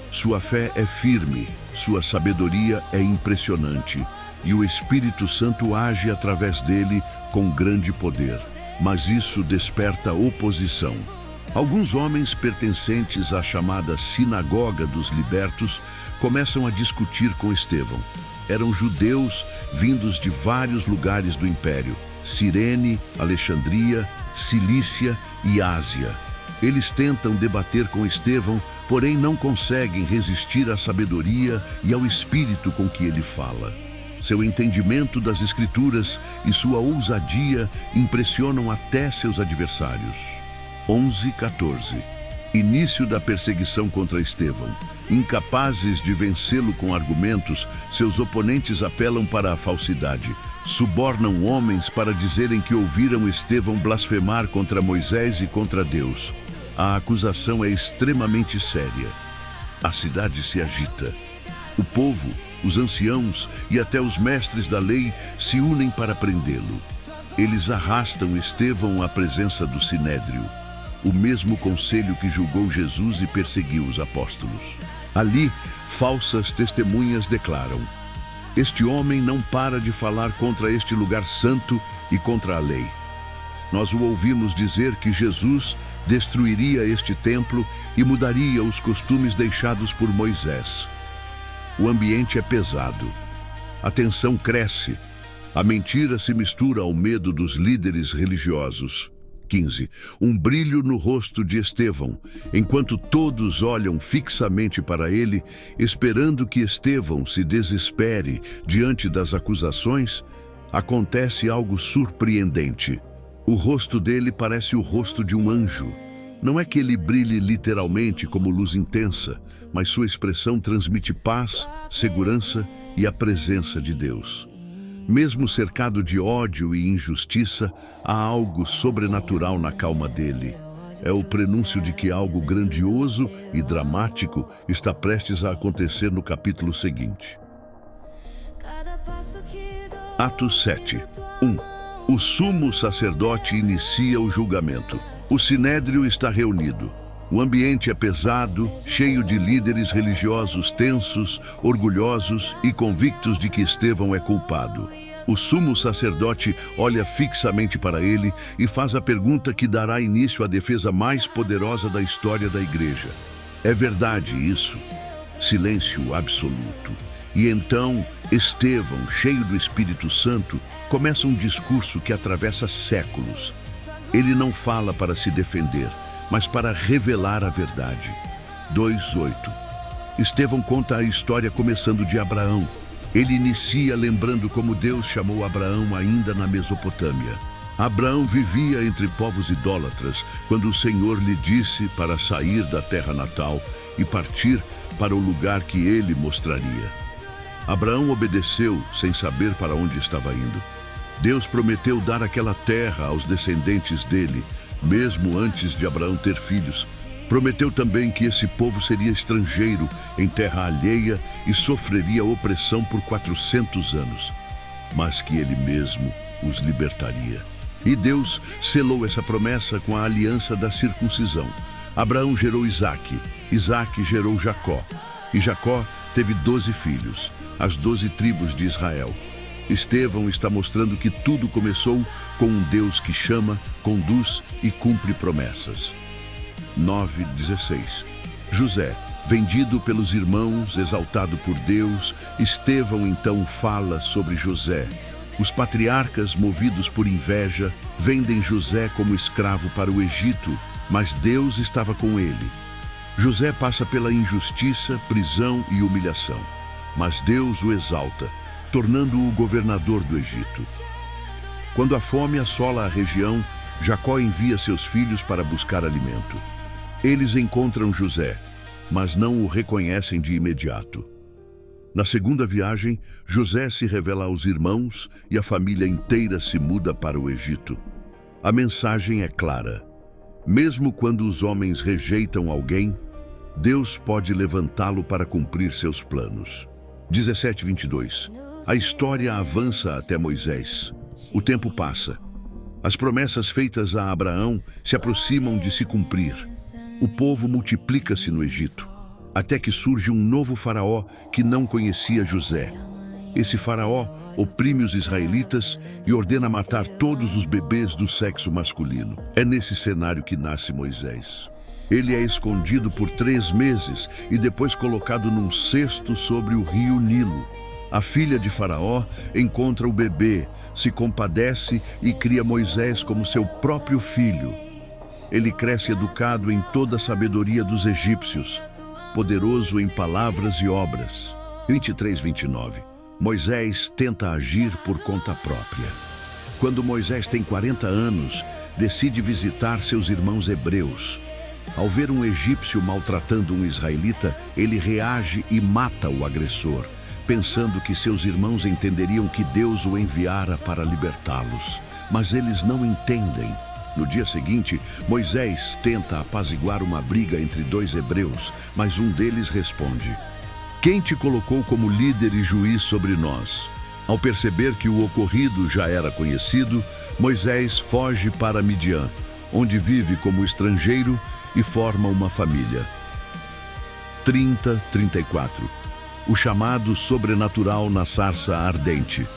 Sua fé é firme, sua sabedoria é impressionante, e o Espírito Santo age através dele com grande poder. Mas isso desperta oposição. Alguns homens pertencentes à chamada Sinagoga dos Libertos começam a discutir com Estevão. Eram judeus vindos de vários lugares do Império: Cirene, Alexandria, Cilícia e Ásia. Eles tentam debater com Estevão, porém não conseguem resistir à sabedoria e ao espírito com que ele fala. Seu entendimento das Escrituras e sua ousadia impressionam até seus adversários. 11:14. Início da perseguição contra Estevão. Incapazes de vencê-lo com argumentos, seus oponentes apelam para a falsidade. Subornam homens para dizerem que ouviram Estevão blasfemar contra Moisés e contra Deus. A acusação é extremamente séria. A cidade se agita. O povo, os anciãos e até os mestres da lei se unem para prendê-lo. Eles arrastam Estevão à presença do Sinédrio, o mesmo conselho que julgou Jesus e perseguiu os apóstolos. Ali, falsas testemunhas declaram: este homem não para de falar contra este lugar santo e contra a lei. Nós o ouvimos dizer que Jesus destruiria este templo e mudaria os costumes deixados por Moisés. O ambiente é pesado. A tensão cresce. A mentira se mistura ao medo dos líderes religiosos. 15. Um brilho no rosto de Estevão, enquanto todos olham fixamente para ele, esperando que Estevão se desespere diante das acusações, acontece algo surpreendente. O rosto dele parece o rosto de um anjo. Não é que ele brilhe literalmente como luz intensa, mas sua expressão transmite paz, segurança e a presença de Deus. Mesmo cercado de ódio e injustiça, há algo sobrenatural na calma dele. É o prenúncio de que algo grandioso e dramático está prestes a acontecer no capítulo seguinte. Atos 7. 1. O sumo sacerdote inicia o julgamento. O sinédrio está reunido. O ambiente é pesado, cheio de líderes religiosos tensos, orgulhosos e convictos de que Estevão é culpado. O sumo sacerdote olha fixamente para ele e faz a pergunta que dará início à defesa mais poderosa da história da igreja. É verdade isso? Silêncio absoluto. E então, Estevão, cheio do Espírito Santo, começa um discurso que atravessa séculos. Ele não fala para se defender, mas para revelar a verdade. 2:8. Estevão conta a história começando de Abraão. Ele inicia lembrando como Deus chamou Abraão ainda na Mesopotâmia. Abraão vivia entre povos idólatras quando o Senhor lhe disse para sair da terra natal e partir para o lugar que ele mostraria. Abraão obedeceu sem saber para onde estava indo. Deus prometeu dar aquela terra aos descendentes dele, mesmo antes de Abraão ter filhos. Prometeu também que esse povo seria estrangeiro em terra alheia e sofreria opressão por 400 anos, mas que ele mesmo os libertaria. E Deus selou essa promessa com a aliança da circuncisão. Abraão gerou Isaque, Isaque gerou Jacó, e Jacó teve 12 filhos, as 12 tribos de Israel. Estevão está mostrando que tudo começou com um Deus que chama, conduz e cumpre promessas. 9:16. José, Vendido pelos irmãos, exaltado por Deus, Estevão então fala sobre José. Os patriarcas, movidos por inveja, vendem José como escravo para o Egito, mas Deus estava com ele. José passa pela injustiça, prisão e humilhação, mas Deus o exalta, tornando-o governador do Egito. Quando a fome assola a região, Jacó envia seus filhos para buscar alimento. Eles encontram José, mas não o reconhecem de imediato. Na segunda viagem, José se revela aos irmãos e a família inteira se muda para o Egito. A mensagem é clara. Mesmo quando os homens rejeitam alguém, Deus pode levantá-lo para cumprir seus planos. 17:22. A história avança até Moisés. O tempo passa. As promessas feitas a Abraão se aproximam de se cumprir. O povo multiplica-se no Egito, até que surge um novo faraó que não conhecia José. Esse faraó oprime os israelitas e ordena matar todos os bebês do sexo masculino. É nesse cenário que nasce Moisés. Ele é escondido por 3 meses e depois colocado num cesto sobre o rio Nilo. A filha de Faraó encontra o bebê, se compadece e cria Moisés como seu próprio filho. Ele cresce educado em toda a sabedoria dos egípcios, poderoso em palavras e obras. 23:29. Moisés tenta agir por conta própria. Quando Moisés tem 40 anos, decide visitar seus irmãos hebreus. Ao ver um egípcio maltratando um israelita, ele reage e mata o agressor, pensando que seus irmãos entenderiam que Deus o enviara para libertá-los. Mas eles não entendem. No dia seguinte, Moisés tenta apaziguar uma briga entre 2 hebreus, mas um deles responde: "Quem te colocou como líder e juiz sobre nós?" Ao perceber que o ocorrido já era conhecido, Moisés foge para Midian, onde vive como estrangeiro e forma uma família. 30:34. O chamado sobrenatural na sarça ardente.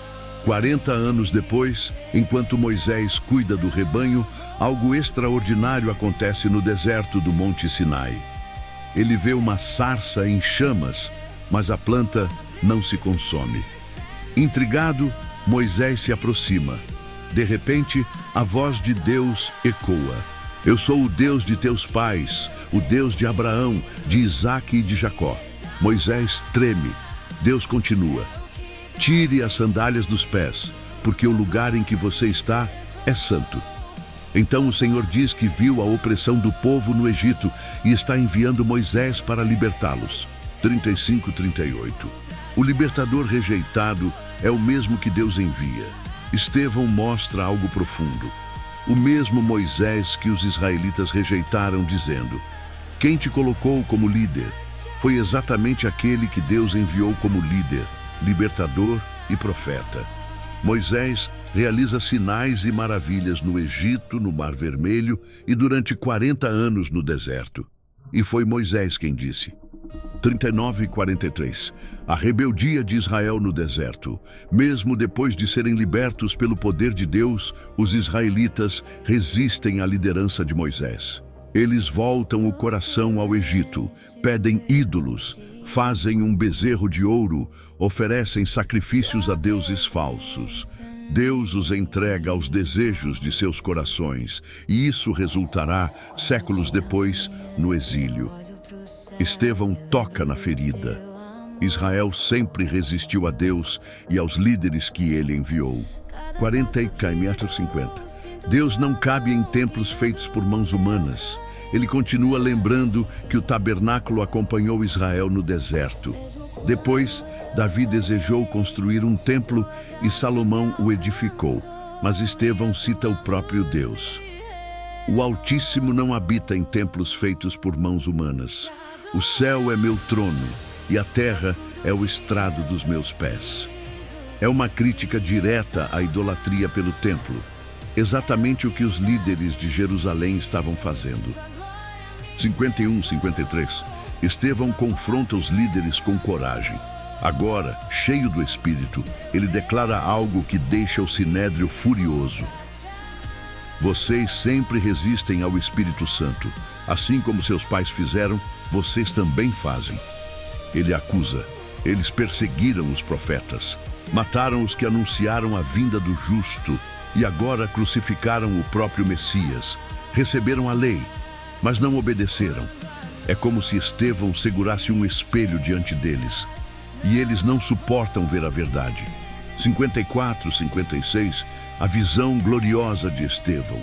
40 anos depois, enquanto Moisés cuida do rebanho, algo extraordinário acontece no deserto do Monte Sinai. Ele vê uma sarça em chamas, mas a planta não se consome. Intrigado, Moisés se aproxima. De repente, a voz de Deus ecoa: "Eu sou o Deus de teus pais, o Deus de Abraão, de Isaque e de Jacó." Moisés treme. Deus continua: "Tire as sandálias dos pés, porque o lugar em que você está é santo." Então o Senhor diz que viu a opressão do povo no Egito e está enviando Moisés para libertá-los. 35:38. O libertador rejeitado é o mesmo que Deus envia. Estevão mostra algo profundo. O mesmo Moisés que os israelitas rejeitaram, dizendo: "Quem te colocou como líder?" Foi exatamente aquele que Deus enviou como líder, libertador e profeta. Moisés realiza sinais e maravilhas no Egito, no Mar Vermelho e durante 40 anos no deserto. E foi Moisés quem disse. 39:43. A rebeldia de Israel no deserto. Mesmo depois de serem libertos pelo poder de Deus, os israelitas resistem à liderança de Moisés. Eles voltam o coração ao Egito, pedem ídolos, fazem um bezerro de ouro, oferecem sacrifícios a deuses falsos. Deus os entrega aos desejos de seus corações, e isso resultará, séculos depois, no exílio. Estevão toca na ferida. Israel sempre resistiu a Deus e aos líderes que ele enviou. 40:50. Deus não cabe em templos feitos por mãos humanas. Ele continua lembrando que o tabernáculo acompanhou Israel no deserto. Depois, Davi desejou construir um templo e Salomão o edificou, mas Estevão cita o próprio Deus. O Altíssimo não habita em templos feitos por mãos humanas. O céu é meu trono e a terra é o estrado dos meus pés. É uma crítica direta à idolatria pelo templo, exatamente o que os líderes de Jerusalém estavam fazendo. 51:53. Estevão confronta os líderes com coragem. Agora, cheio do Espírito, ele declara algo que deixa o Sinédrio furioso. "Vocês sempre resistem ao Espírito Santo, assim como seus pais fizeram, vocês também fazem. Ele acusa: eles perseguiram os profetas, mataram os que anunciaram a vinda do justo e agora crucificaram o próprio Messias. Receberam a lei, mas não obedeceram. É como se Estevão segurasse um espelho diante deles, e eles não suportam ver a verdade. 54, 56, a visão gloriosa de Estevão.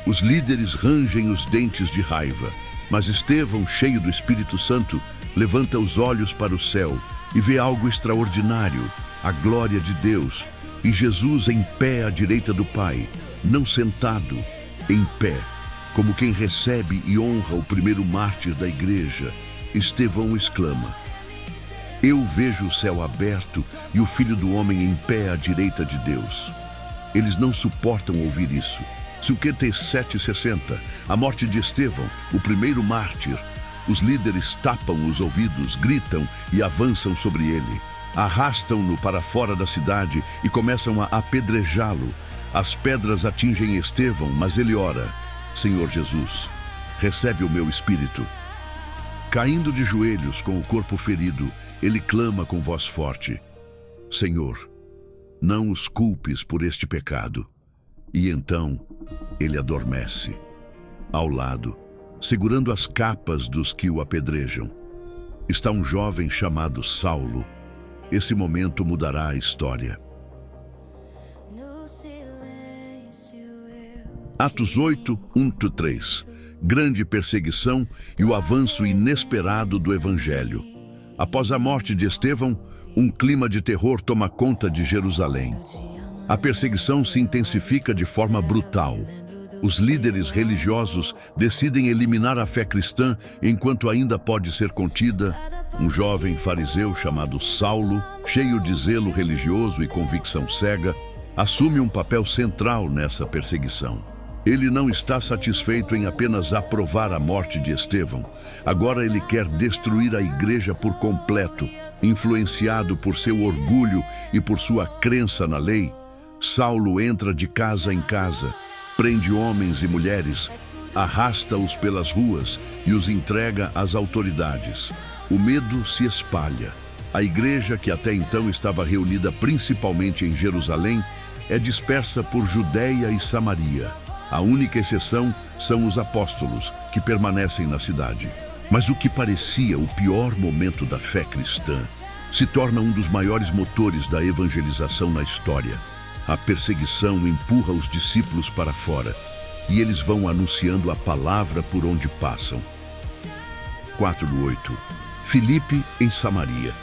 Os líderes rangem os dentes de raiva, mas Estevão, cheio do Espírito Santo, levanta os olhos para o céu e vê algo extraordinário, a glória de Deus, e Jesus em pé à direita do Pai, não sentado, em pé, como quem recebe e honra o primeiro mártir da igreja. Estevão exclama: eu vejo o céu aberto e o Filho do Homem em pé à direita de Deus. Eles não suportam ouvir isso. 57:60, a morte de Estevão, o primeiro mártir. Os líderes tapam os ouvidos, gritam e avançam sobre ele. Arrastam-no para fora da cidade e começam a apedrejá-lo. As pedras atingem Estevão, mas ele ora: Senhor Jesus, recebe o meu espírito. Caindo de joelhos com o corpo ferido, ele clama com voz forte: Senhor, não os culpes por este pecado. E então ele adormece. Ao lado, segurando as capas dos que o apedrejam, está um jovem chamado Saulo. Esse momento mudará a história. Atos 8, 1-3. Grande perseguição e o avanço inesperado do Evangelho. Após a morte de Estevão, um clima de terror toma conta de Jerusalém. A perseguição se intensifica de forma brutal. Os líderes religiosos decidem eliminar a fé cristã enquanto ainda pode ser contida. Um jovem fariseu chamado Saulo, cheio de zelo religioso e convicção cega, assume um papel central nessa perseguição. Ele não está satisfeito em apenas aprovar a morte de Estevão. Agora ele quer destruir a igreja por completo. Influenciado por seu orgulho e por sua crença na lei, Saulo entra de casa em casa, prende homens e mulheres, arrasta-os pelas ruas e os entrega às autoridades. O medo se espalha. A igreja, que até então estava reunida principalmente em Jerusalém, é dispersa por Judeia e Samaria. A única exceção são os apóstolos, que permanecem na cidade. Mas o que parecia o pior momento da fé cristã se torna um dos maiores motores da evangelização na história. A perseguição empurra os discípulos para fora e eles vão anunciando a palavra por onde passam. 4:8. Filipe em Samaria.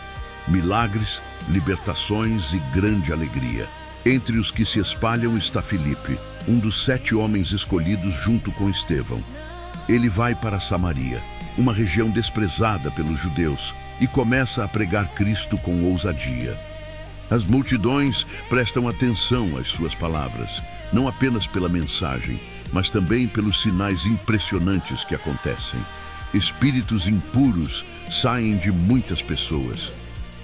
Milagres, libertações e grande alegria. Entre os que se espalham está Filipe, um dos 7 homens escolhidos junto com Estevão. Ele vai para Samaria, uma região desprezada pelos judeus, e começa a pregar Cristo com ousadia. As multidões prestam atenção às suas palavras, não apenas pela mensagem, mas também pelos sinais impressionantes que acontecem. Espíritos impuros saem de muitas pessoas.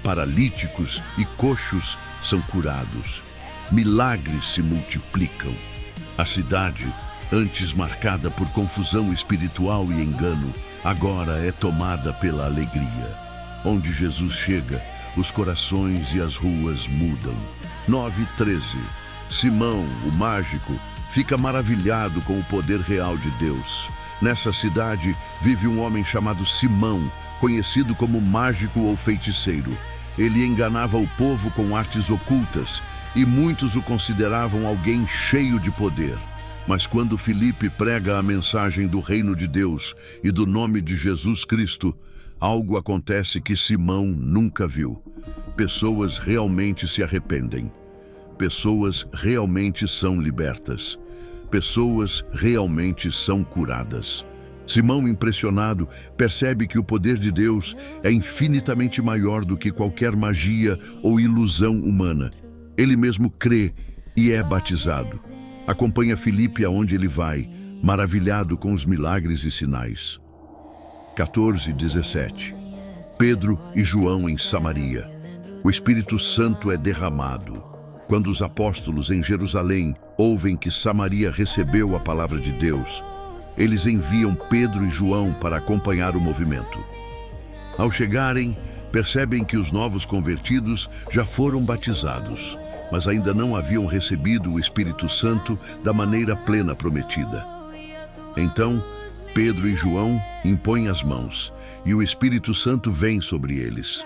Paralíticos e coxos são curados. Milagres se multiplicam. A cidade, antes marcada por confusão espiritual e engano, agora é tomada pela alegria. Onde Jesus chega, os corações e as ruas mudam. 9:13. Simão, o mágico, fica maravilhado com o poder real de Deus. Nessa cidade vive um homem chamado Simão, conhecido como mágico ou feiticeiro. Ele enganava o povo com artes ocultas e muitos o consideravam alguém cheio de poder. Mas quando Filipe prega a mensagem do reino de Deus e do nome de Jesus Cristo, algo acontece que Simão nunca viu. Pessoas realmente se arrependem. Pessoas realmente são libertas. Pessoas realmente são curadas. Simão, impressionado, percebe que o poder de Deus é infinitamente maior do que qualquer magia ou ilusão humana. Ele mesmo crê e é batizado. Acompanha Filipe aonde ele vai, maravilhado com os milagres e sinais. 14:17. Pedro e João em Samaria. O Espírito Santo é derramado. Quando os apóstolos em Jerusalém ouvem que Samaria recebeu a palavra de Deus, eles enviam Pedro e João para acompanhar o movimento. Ao chegarem, percebem que os novos convertidos já foram batizados, mas ainda não haviam recebido o Espírito Santo da maneira plena prometida. Então, Pedro e João impõem as mãos e o Espírito Santo vem sobre eles.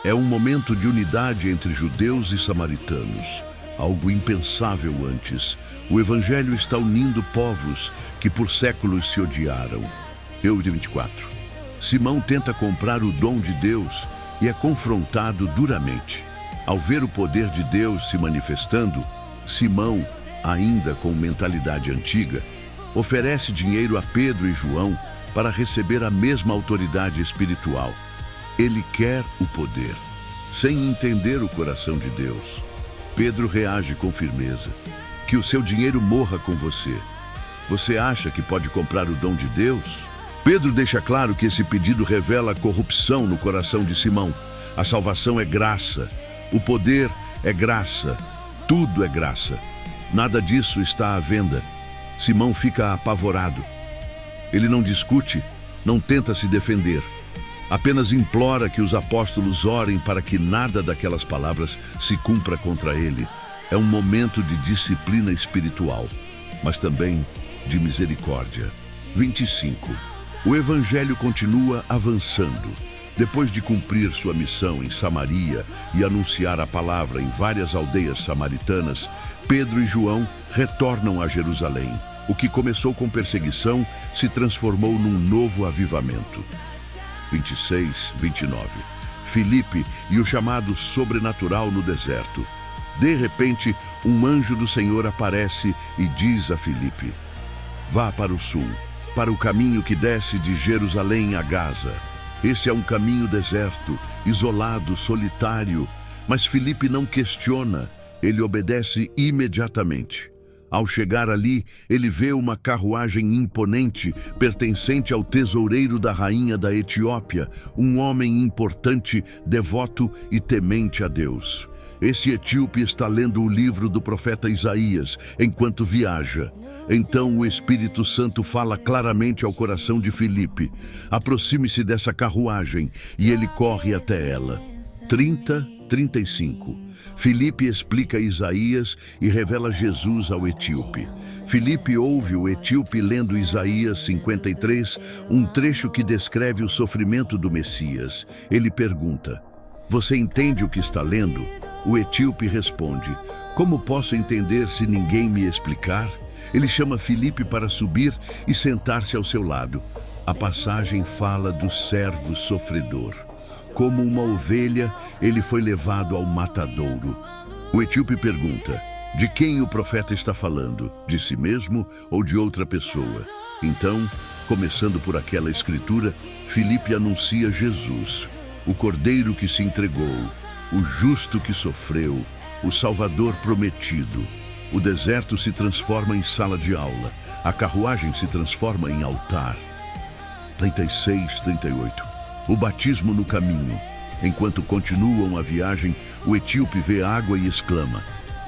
É um momento de unidade entre judeus e samaritanos, algo impensável antes. O Evangelho está unindo povos que por séculos se odiaram. Êxodo 24. Simão tenta comprar o dom de Deus e é confrontado duramente. Ao ver o poder de Deus se manifestando, Simão, ainda com mentalidade antiga, oferece dinheiro a Pedro e João para receber a mesma autoridade espiritual. Ele quer o poder, sem entender o coração de Deus. Pedro reage com firmeza. Que o seu dinheiro morra com você. Você acha que pode comprar o dom de Deus? Pedro deixa claro que esse pedido revela a corrupção no coração de Simão. A salvação é graça, o poder é graça, tudo é graça. Nada disso está à venda. Simão fica apavorado. Ele não discute, não tenta se defender. Apenas implora que os apóstolos orem para que nada daquelas palavras se cumpra contra ele. É um momento de disciplina espiritual, mas também de misericórdia. 25. O Evangelho continua avançando. Depois de cumprir sua missão em Samaria e anunciar a palavra em várias aldeias samaritanas, Pedro e João retornam a Jerusalém. O que começou com perseguição se transformou num novo avivamento. 26, 29. Filipe e o chamado sobrenatural no deserto. De repente, um anjo do Senhor aparece e diz a Filipe: vá para o sul, para o caminho que desce de Jerusalém a Gaza. Esse é um caminho deserto, isolado, solitário, mas Filipe não questiona, ele obedece imediatamente. Ao chegar ali, ele vê uma carruagem imponente, pertencente ao tesoureiro da rainha da Etiópia, um homem importante, devoto e temente a Deus. Esse etíope está lendo o livro do profeta Isaías enquanto viaja. Então o Espírito Santo fala claramente ao coração de Filipe: aproxime-se dessa carruagem, e ele corre até ela. 30, 35. Filipe explica Isaías e revela Jesus ao etíope. Filipe ouve o etíope lendo Isaías 53, um trecho que descreve o sofrimento do Messias. Ele pergunta: você entende o que está lendo? O etíope responde: como posso entender se ninguém me explicar? Ele chama Filipe para subir e sentar-se ao seu lado. A passagem fala do servo sofredor. Como uma ovelha, ele foi levado ao matadouro. O etíope pergunta: de quem o profeta está falando? De si mesmo ou de outra pessoa? Então, começando por aquela escritura, Filipe anuncia Jesus, o cordeiro que se entregou, o justo que sofreu, o Salvador prometido. O deserto se transforma em sala de aula, a carruagem se transforma em altar. 36, 38. O batismo no caminho. Enquanto continuam a viagem, o etíope vê água e exclama: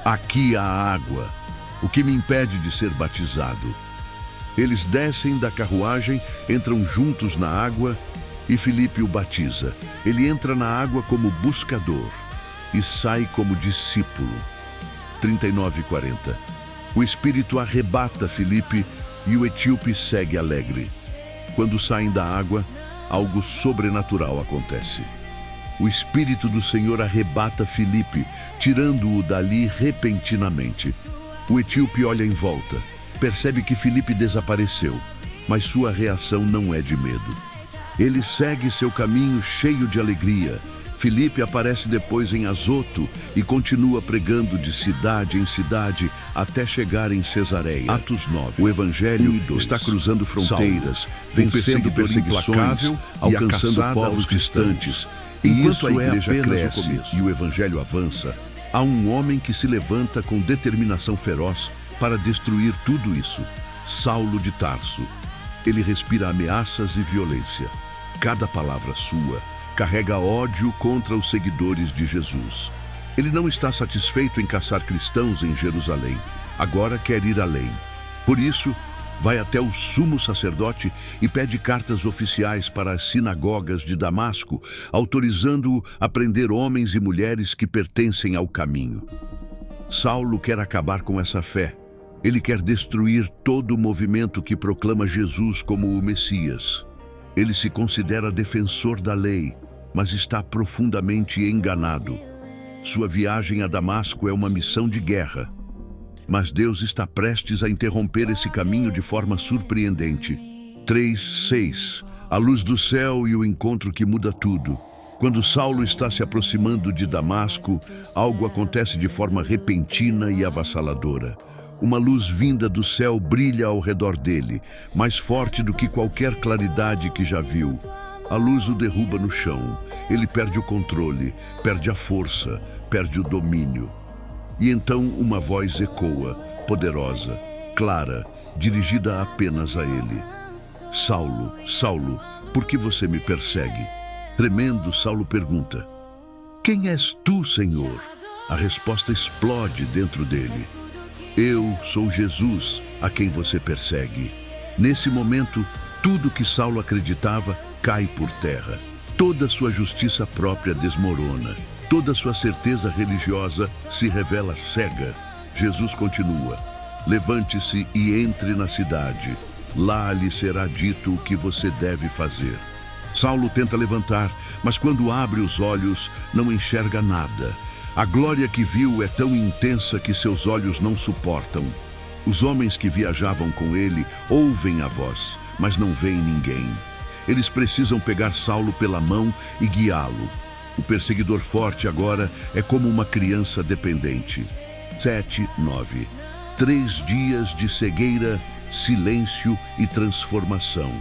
aqui há água, o que me impede de ser batizado? Eles descem da carruagem, entram juntos na água e Filipe o batiza. Ele entra na água como buscador e sai como discípulo. 39 e 40. O Espírito arrebata Filipe e o etíope segue alegre. Quando saem da água, algo sobrenatural acontece. O Espírito do Senhor arrebata Filipe, tirando-o dali repentinamente. O etíope olha em volta, percebe que Filipe desapareceu, mas sua reação não é de medo. Ele segue seu caminho cheio de alegria. Filipe aparece depois em Azoto e continua pregando de cidade em cidade até chegar em Cesareia. Atos 9. O Evangelho está cruzando fronteiras, vencendo perseguições, alcançando povos distantes. Enquanto a igreja cresce e o Evangelho avança, há um homem que se levanta com determinação feroz para destruir tudo isso: Saulo de Tarso. Ele respira ameaças e violência. Cada palavra sua carrega ódio contra os seguidores de Jesus. Ele não está satisfeito em caçar cristãos em Jerusalém. Agora quer ir além. Por isso, vai até o sumo sacerdote e pede cartas oficiais para as sinagogas de Damasco, autorizando-o a prender homens e mulheres que pertencem ao caminho. Saulo quer acabar com essa fé. Ele quer destruir todo o movimento que proclama Jesus como o Messias. Ele se considera defensor da lei, mas está profundamente enganado. Sua viagem a Damasco é uma missão de guerra. Mas Deus está prestes a interromper esse caminho de forma surpreendente. 3:6. A luz do céu e o encontro que muda tudo. Quando Saulo está se aproximando de Damasco, algo acontece de forma repentina e avassaladora. Uma luz vinda do céu brilha ao redor dele, mais forte do que qualquer claridade que já viu. A luz o derruba no chão. Ele perde o controle, perde a força, perde o domínio. E então uma voz ecoa, poderosa, clara, dirigida apenas a ele. Saulo, Saulo, por que você me persegue? Tremendo, Saulo pergunta: Quem és tu, Senhor? A resposta explode dentro dele. Eu sou Jesus, a quem você persegue. Nesse momento, tudo que Saulo acreditava cai por terra. Toda sua justiça própria desmorona. Toda sua certeza religiosa se revela cega. Jesus continua: Levante-se e entre na cidade. Lá lhe será dito o que você deve fazer. Saulo tenta levantar, mas quando abre os olhos, não enxerga nada. A glória que viu é tão intensa que seus olhos não suportam. Os homens que viajavam com ele ouvem a voz, mas não veem ninguém. Eles precisam pegar Saulo pela mão e guiá-lo. O perseguidor forte agora é como uma criança dependente. 7:9. 3 dias de cegueira, silêncio e transformação.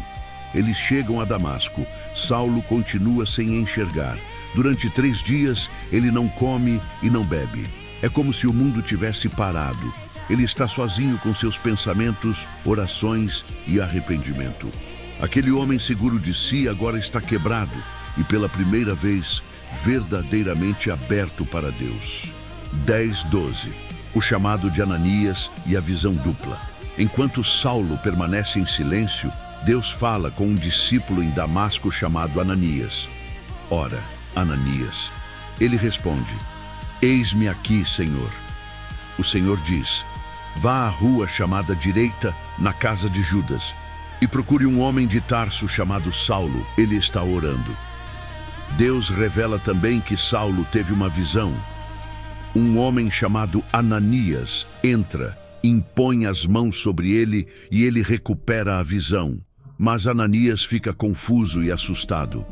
Eles chegam a Damasco. Saulo continua sem enxergar. Durante 3 dias, ele não come e não bebe. É como se o mundo tivesse parado. Ele está sozinho com seus pensamentos, orações e arrependimento. Aquele homem seguro de si agora está quebrado e, pela primeira vez, verdadeiramente aberto para Deus. 10:12. O chamado de Ananias e a visão dupla. Enquanto Saulo permanece em silêncio, Deus fala com um discípulo em Damasco chamado Ananias. Ora, Ananias. Ele responde: Eis-me aqui, Senhor. O Senhor diz: Vá à rua chamada Direita, na casa de Judas, e procure um homem de Tarso chamado Saulo. Ele está orando. Deus revela também que Saulo teve uma visão. Um homem chamado Ananias entra, impõe as mãos sobre ele e ele recupera a visão. Mas Ananias fica confuso e assustado.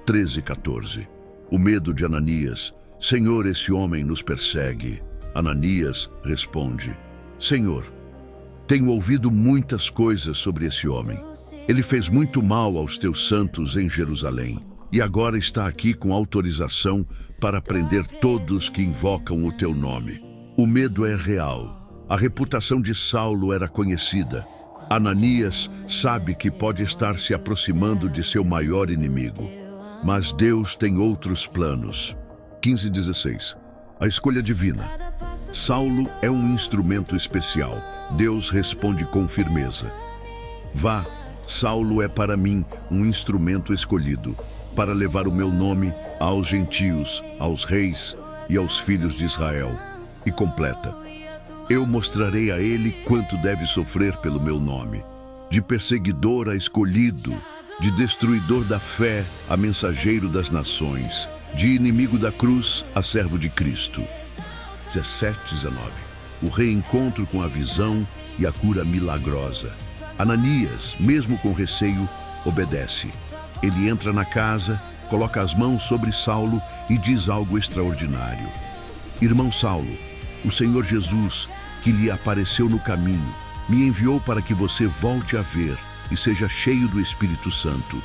13:14. O medo de Ananias. Senhor, esse homem nos persegue. Ananias responde: Senhor, tenho ouvido muitas coisas sobre esse homem. Ele fez muito mal aos teus santos em Jerusalém. E agora está aqui com autorização para prender todos que invocam o teu nome. O medo é real. A reputação de Saulo era conhecida. Ananias sabe que pode estar se aproximando de seu maior inimigo. Mas Deus tem outros planos. 15:16. A escolha divina. Saulo é um instrumento especial. Deus responde com firmeza: Vá, Saulo é para mim um instrumento escolhido, para levar o meu nome aos gentios, aos reis e aos filhos de Israel. E completa: Eu mostrarei a ele quanto deve sofrer pelo meu nome. De perseguidor a escolhido, de destruidor da fé a mensageiro das nações, de inimigo da cruz a servo de Cristo. 17:19. O reencontro com a visão e a cura milagrosa. Ananias, mesmo com receio, obedece. Ele entra na casa, coloca as mãos sobre Saulo e diz algo extraordinário: Irmão Saulo, o Senhor Jesus, que lhe apareceu no caminho, me enviou para que você volte a ver e seja cheio do Espírito Santo.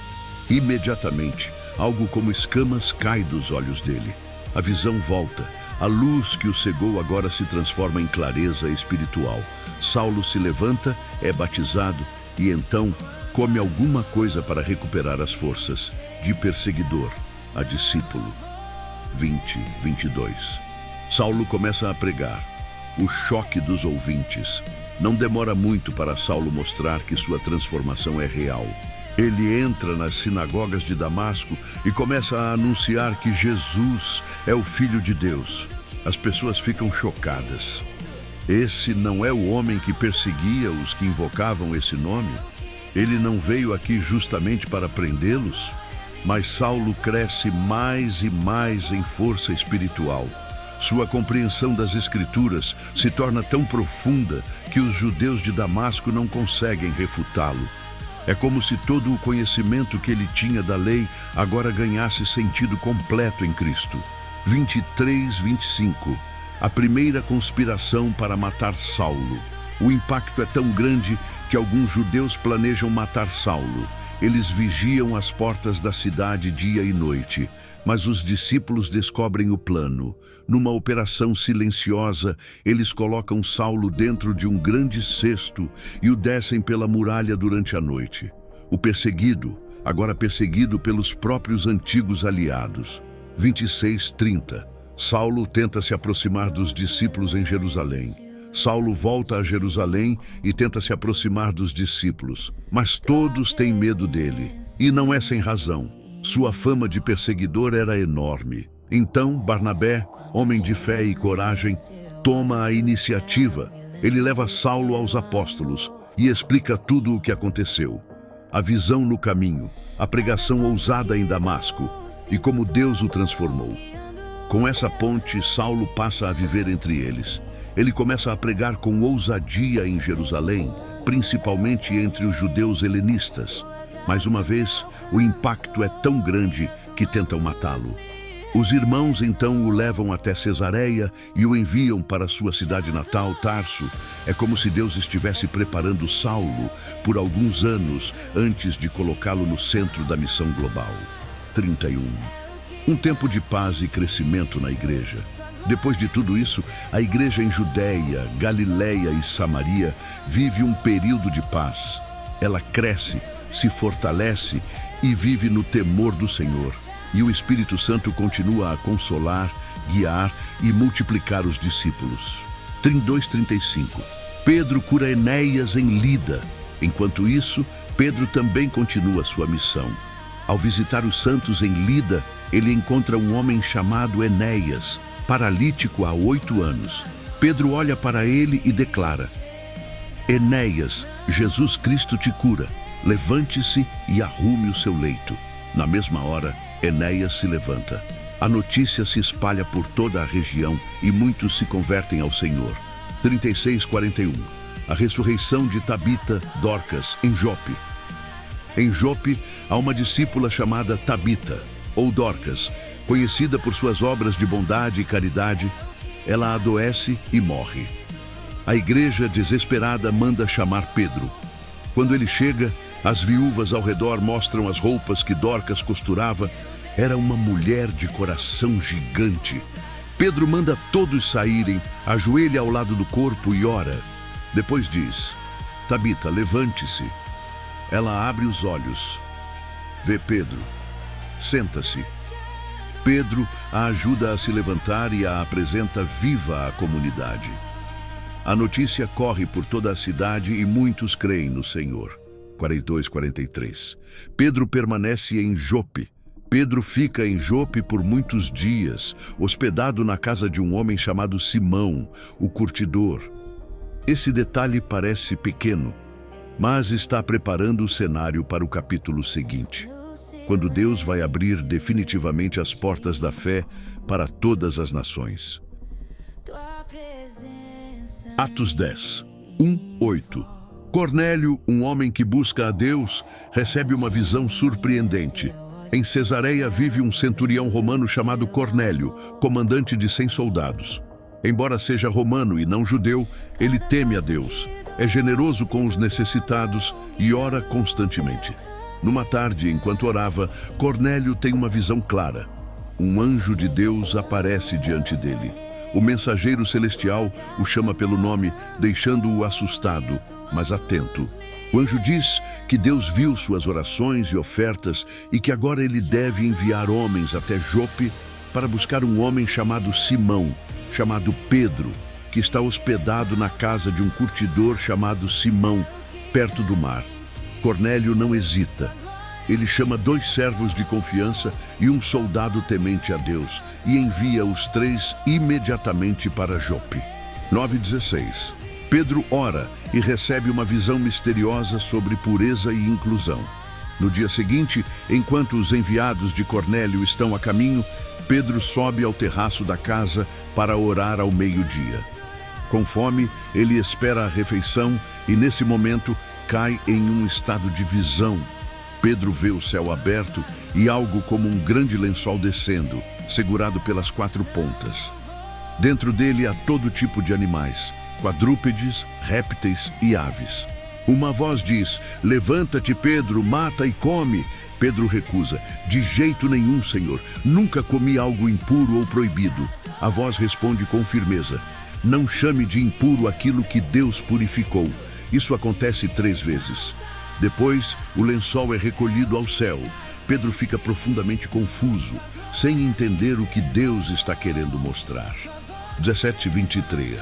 Imediatamente, algo como escamas cai dos olhos dele. A visão volta. A luz que o cegou agora se transforma em clareza espiritual. Saulo se levanta, é batizado e então come alguma coisa para recuperar as forças. De perseguidor a discípulo. 20:22. Saulo começa a pregar: o choque dos ouvintes. Não demora muito para Saulo mostrar que sua transformação é real. Ele entra nas sinagogas de Damasco e começa a anunciar que Jesus é o Filho de Deus. As pessoas ficam chocadas. Esse não é o homem que perseguia os que invocavam esse nome? Ele não veio aqui justamente para prendê-los? Mas Saulo cresce mais e mais em força espiritual. Sua compreensão das Escrituras se torna tão profunda que os judeus de Damasco não conseguem refutá-lo. É como se todo o conhecimento que ele tinha da lei agora ganhasse sentido completo em Cristo. 23:25. A primeira conspiração para matar Saulo. O impacto é tão grande que alguns judeus planejam matar Saulo. Eles vigiam as portas da cidade dia e noite, mas os discípulos descobrem o plano. Numa operação silenciosa, eles colocam Saulo dentro de um grande cesto e o descem pela muralha durante a noite. O perseguido, agora perseguido pelos próprios antigos aliados. 26:30. Saulo tenta se aproximar dos discípulos em Jerusalém. Saulo volta a Jerusalém e tenta se aproximar dos discípulos, mas todos têm medo dele, e não é sem razão. Sua fama de perseguidor era enorme. Então, Barnabé, homem de fé e coragem, toma a iniciativa. Ele leva Saulo aos apóstolos e explica tudo o que aconteceu. A visão no caminho, a pregação ousada em Damasco e como Deus o transformou. Com essa ponte, Saulo passa a viver entre eles. Ele começa a pregar com ousadia em Jerusalém, principalmente entre os judeus helenistas. Mais uma vez, o impacto é tão grande que tentam matá-lo. Os irmãos então o levam até Cesareia e o enviam para sua cidade natal, Tarso. É como se Deus estivesse preparando Saulo por alguns anos antes de colocá-lo no centro da missão global. 31. Um tempo de paz e crescimento na igreja. Depois de tudo isso, a igreja em Judeia, Galileia e Samaria vive um período de paz. Ela cresce, se fortalece e vive no temor do Senhor. E o Espírito Santo continua a consolar, guiar e multiplicar os discípulos. 32:35. Pedro cura Enéas em Lida. Enquanto isso, Pedro também continua sua missão. Ao visitar os santos em Lida, ele encontra um homem chamado Enéas, paralítico há 8 anos. Pedro olha para ele e declara: Enéas, Jesus Cristo te cura. Levante-se e arrume o seu leito. Na mesma hora, Enéas se levanta. A notícia se espalha por toda a região e muitos se convertem ao Senhor. 36:41. A ressurreição de Tabita, Dorcas, em Jope. Em Jope, há uma discípula chamada Tabita, ou Dorcas, conhecida por suas obras de bondade e caridade. Ela adoece e morre. A igreja, desesperada, manda chamar Pedro. Quando ele chega, as viúvas ao redor mostram as roupas que Dorcas costurava. Era uma mulher de coração gigante. Pedro manda todos saírem, ajoelha ao lado do corpo e ora. Depois diz: Tabita, levante-se. Ela abre os olhos. Vê Pedro. Senta-se. Pedro a ajuda a se levantar e a apresenta viva à comunidade. A notícia corre por toda a cidade e muitos creem no Senhor. 42:43. Pedro permanece em Jope. Pedro fica em Jope por muitos dias, hospedado na casa de um homem chamado Simão, o curtidor. Esse detalhe parece pequeno, mas está preparando o cenário para o capítulo seguinte, quando Deus vai abrir definitivamente as portas da fé para todas as nações. Atos 10, 1-8. Cornélio, um homem que busca a Deus, recebe uma visão surpreendente. Em Cesareia vive um centurião romano chamado Cornélio, comandante de 100 soldados. Embora seja romano e não judeu, ele teme a Deus, é generoso com os necessitados e ora constantemente. Numa tarde, enquanto orava, Cornélio tem uma visão clara. Um anjo de Deus aparece diante dele. O mensageiro celestial o chama pelo nome, deixando-o assustado, mas atento. O anjo diz que Deus viu suas orações e ofertas e que agora ele deve enviar homens até Jope para buscar um homem chamado Simão, chamado Pedro, que está hospedado na casa de um curtidor chamado Simão, perto do mar. Cornélio não hesita. Ele chama 2 servos de confiança e um soldado temente a Deus e envia os 3 imediatamente para Jope. 9:16. Pedro ora e recebe uma visão misteriosa sobre pureza e inclusão. No dia seguinte, enquanto os enviados de Cornélio estão a caminho, Pedro sobe ao terraço da casa para orar ao meio-dia. Com fome, ele espera a refeição e, nesse momento, cai em um estado de visão. Pedro vê o céu aberto e algo como um grande lençol descendo, segurado pelas 4 pontas. Dentro dele há todo tipo de animais, quadrúpedes, répteis e aves. Uma voz diz: "Levanta-te, Pedro, mata e come." Pedro recusa: "De jeito nenhum, Senhor. Nunca comi algo impuro ou proibido." A voz responde com firmeza: "Não chame de impuro aquilo que Deus purificou." Isso acontece 3 vezes. Depois, o lençol é recolhido ao céu. Pedro fica profundamente confuso, sem entender o que Deus está querendo mostrar. 17:23.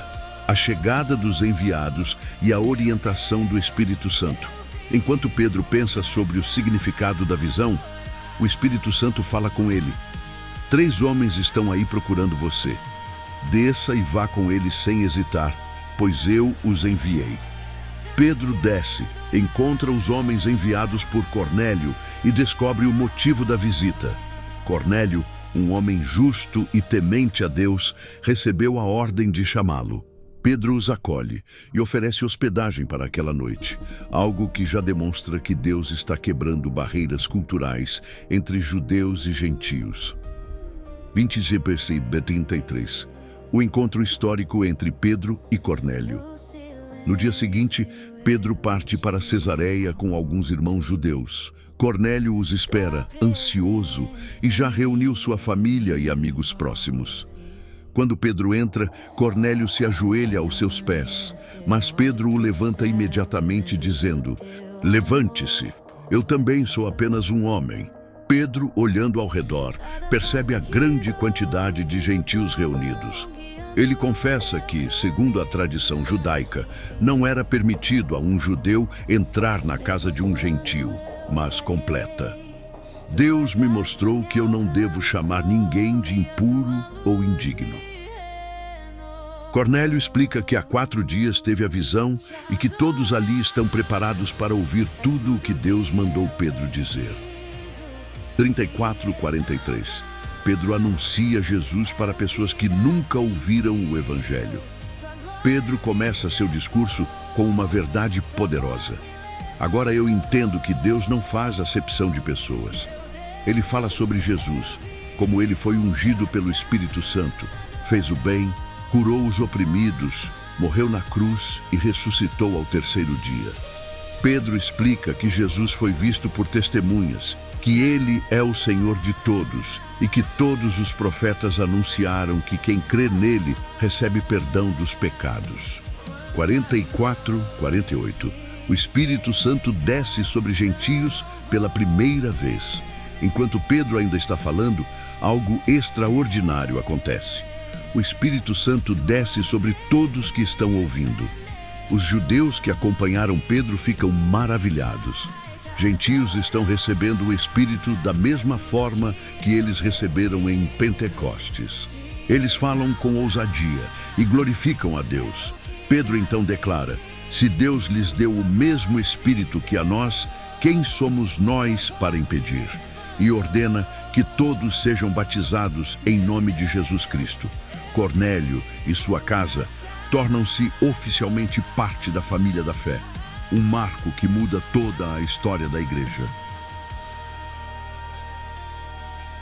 A chegada dos enviados e a orientação do Espírito Santo. Enquanto Pedro pensa sobre o significado da visão, o Espírito Santo fala com ele: "3 homens estão aí procurando você. Desça e vá com eles sem hesitar, pois eu os enviei." Pedro desce, encontra os homens enviados por Cornélio e descobre o motivo da visita. Cornélio, um homem justo e temente a Deus, recebeu a ordem de chamá-lo. Pedro os acolhe e oferece hospedagem para aquela noite, algo que já demonstra que Deus está quebrando barreiras culturais entre judeus e gentios. 20:33. O encontro histórico entre Pedro e Cornélio. No dia seguinte, Pedro parte para Cesareia com alguns irmãos judeus. Cornélio os espera, ansioso, e já reuniu sua família e amigos próximos. Quando Pedro entra, Cornélio se ajoelha aos seus pés, mas Pedro o levanta imediatamente, dizendo: "Levante-se, eu também sou apenas um homem." Pedro, olhando ao redor, percebe a grande quantidade de gentios reunidos. Ele confessa que, segundo a tradição judaica, não era permitido a um judeu entrar na casa de um gentio, mas completa: "Deus me mostrou que eu não devo chamar ninguém de impuro ou indigno." Cornélio explica que há 4 dias teve a visão e que todos ali estão preparados para ouvir tudo o que Deus mandou Pedro dizer. 34:43. Pedro anuncia Jesus para pessoas que nunca ouviram o Evangelho. Pedro começa seu discurso com uma verdade poderosa: "Agora eu entendo que Deus não faz acepção de pessoas." Ele fala sobre Jesus, como ele foi ungido pelo Espírito Santo, fez o bem, curou os oprimidos, morreu na cruz e ressuscitou ao 3º dia. Pedro explica que Jesus foi visto por testemunhas, que ele é o Senhor de todos e que todos os profetas anunciaram que quem crê nele recebe perdão dos pecados. 44:48. O Espírito Santo desce sobre gentios pela primeira vez. Enquanto Pedro ainda está falando, algo extraordinário acontece. O Espírito Santo desce sobre todos que estão ouvindo. Os judeus que acompanharam Pedro ficam maravilhados. Gentios estão recebendo o Espírito da mesma forma que eles receberam em Pentecostes. Eles falam com ousadia e glorificam a Deus. Pedro então declara: "Se Deus lhes deu o mesmo Espírito que a nós, quem somos nós para impedir?" E ordena que todos sejam batizados em nome de Jesus Cristo. Cornélio e sua casa tornam-se oficialmente parte da família da fé, um marco que muda toda a história da igreja.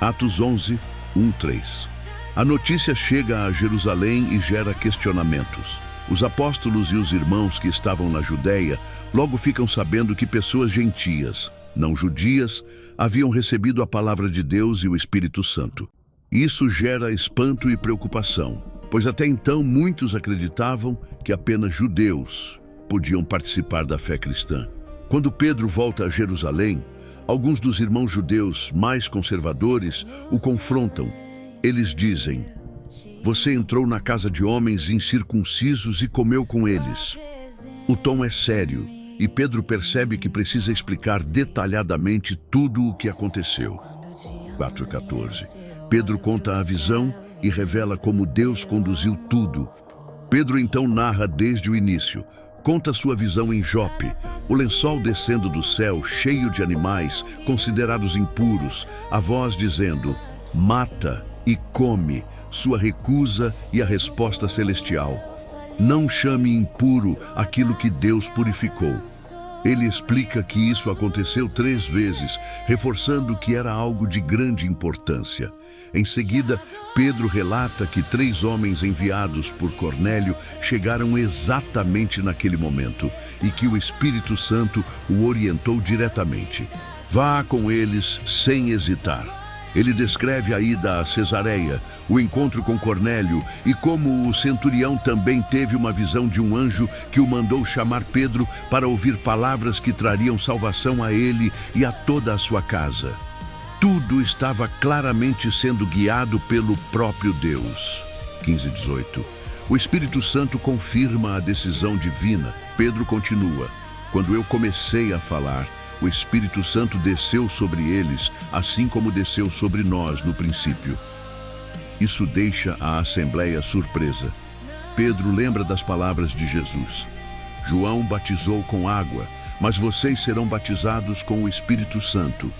Atos 11:1-3. A notícia chega a Jerusalém e gera questionamentos. Os apóstolos e os irmãos que estavam na Judéia logo ficam sabendo que pessoas gentias, não judias, haviam recebido a palavra de Deus e o Espírito Santo. Isso gera espanto e preocupação, pois até então muitos acreditavam que apenas judeus podiam participar da fé cristã. Quando Pedro volta a Jerusalém, alguns dos irmãos judeus mais conservadores o confrontam. Eles dizem: Você entrou na casa de homens incircuncisos e comeu com eles. O tom é sério e Pedro percebe que precisa explicar detalhadamente tudo o que aconteceu. 4:14. Pedro conta a visão e revela como Deus conduziu tudo. Pedro então narra desde o início. Conta sua visão em Jope, o lençol descendo do céu cheio de animais considerados impuros, a voz dizendo: mata e come, sua recusa e a resposta celestial: não chame impuro aquilo que Deus purificou. Ele explica que isso aconteceu 3 vezes, reforçando que era algo de grande importância. Em seguida, Pedro relata que 3 homens enviados por Cornélio chegaram exatamente naquele momento e que o Espírito Santo o orientou diretamente. Vá com eles sem hesitar. Ele descreve a ida a Cesareia, o encontro com Cornélio e como o centurião também teve uma visão de um anjo que o mandou chamar Pedro para ouvir palavras que trariam salvação a ele e a toda a sua casa. Tudo estava claramente sendo guiado pelo próprio Deus. 15:18. O Espírito Santo confirma a decisão divina. Pedro continua: quando eu comecei a falar, o Espírito Santo desceu sobre eles, assim como desceu sobre nós no princípio. Isso deixa a assembleia surpresa. Pedro lembra das palavras de Jesus: João batizou com água, mas vocês serão batizados com o Espírito Santo.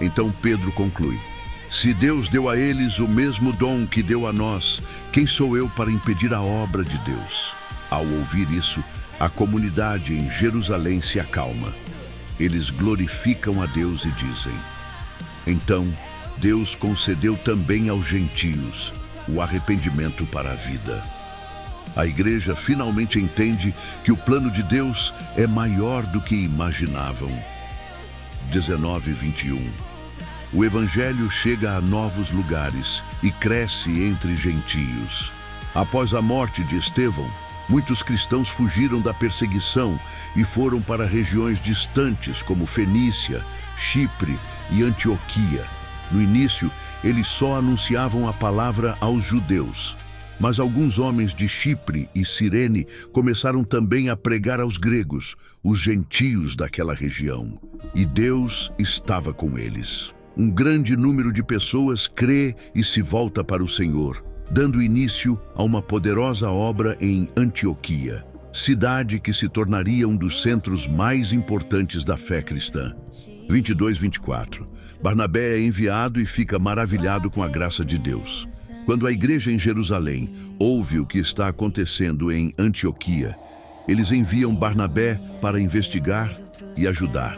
Então Pedro conclui: se Deus deu a eles o mesmo dom que deu a nós, quem sou eu para impedir a obra de Deus? Ao ouvir isso, a comunidade em Jerusalém se acalma. Eles glorificam a Deus e dizem: então, Deus concedeu também aos gentios o arrependimento para a vida. A igreja finalmente entende que o plano de Deus é maior do que imaginavam. 19:21. O Evangelho chega a novos lugares e cresce entre gentios. Após a morte de Estevão, muitos cristãos fugiram da perseguição e foram para regiões distantes como Fenícia, Chipre e Antioquia. No início, eles só anunciavam a palavra aos judeus. Mas alguns homens de Chipre e Cirene começaram também a pregar aos gregos, os gentios daquela região. E Deus estava com eles. Um grande número de pessoas crê e se volta para o Senhor, dando início a uma poderosa obra em Antioquia, cidade que se tornaria um dos centros mais importantes da fé cristã. 22:24. Barnabé é enviado e fica maravilhado com a graça de Deus. Quando a igreja em Jerusalém ouve o que está acontecendo em Antioquia, eles enviam Barnabé para investigar e ajudar.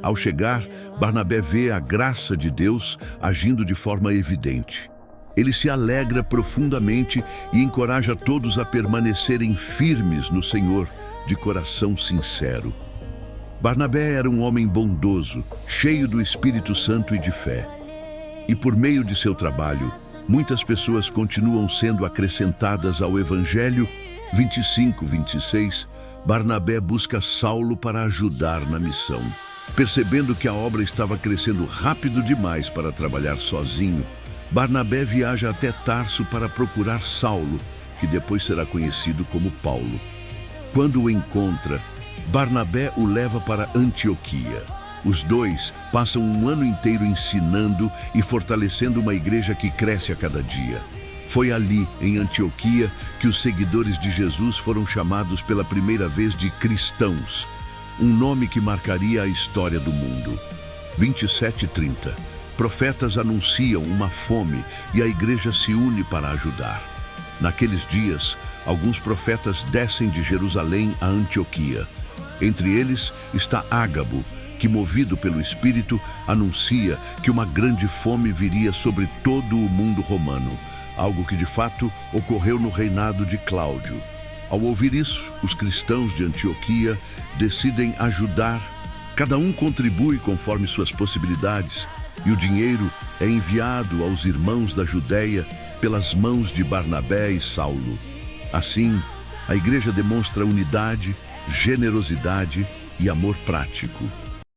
Ao chegar, Barnabé vê a graça de Deus agindo de forma evidente. Ele se alegra profundamente e encoraja todos a permanecerem firmes no Senhor, de coração sincero. Barnabé era um homem bondoso, cheio do Espírito Santo e de fé. E por meio de seu trabalho, muitas pessoas continuam sendo acrescentadas ao Evangelho. 25:26. Barnabé busca Saulo para ajudar na missão. Percebendo que a obra estava crescendo rápido demais para trabalhar sozinho, Barnabé viaja até Tarso para procurar Saulo, que depois será conhecido como Paulo. Quando o encontra, Barnabé o leva para Antioquia. Os dois passam um ano inteiro ensinando e fortalecendo uma igreja que cresce a cada dia. Foi ali, em Antioquia, que os seguidores de Jesus foram chamados pela primeira vez de cristãos, um nome que marcaria a história do mundo. 27:30. Profetas anunciam uma fome e a igreja se une para ajudar. Naqueles dias, alguns profetas descem de Jerusalém a Antioquia. Entre eles está Ágabo, que, movido pelo Espírito, anuncia que uma grande fome viria sobre todo o mundo romano, algo que de fato ocorreu no reinado de Cláudio. Ao ouvir isso, os cristãos de Antioquia decidem ajudar. Cada um contribui conforme suas possibilidades, e o dinheiro é enviado aos irmãos da Judéia pelas mãos de Barnabé e Saulo. Assim, a igreja demonstra unidade, generosidade e amor prático.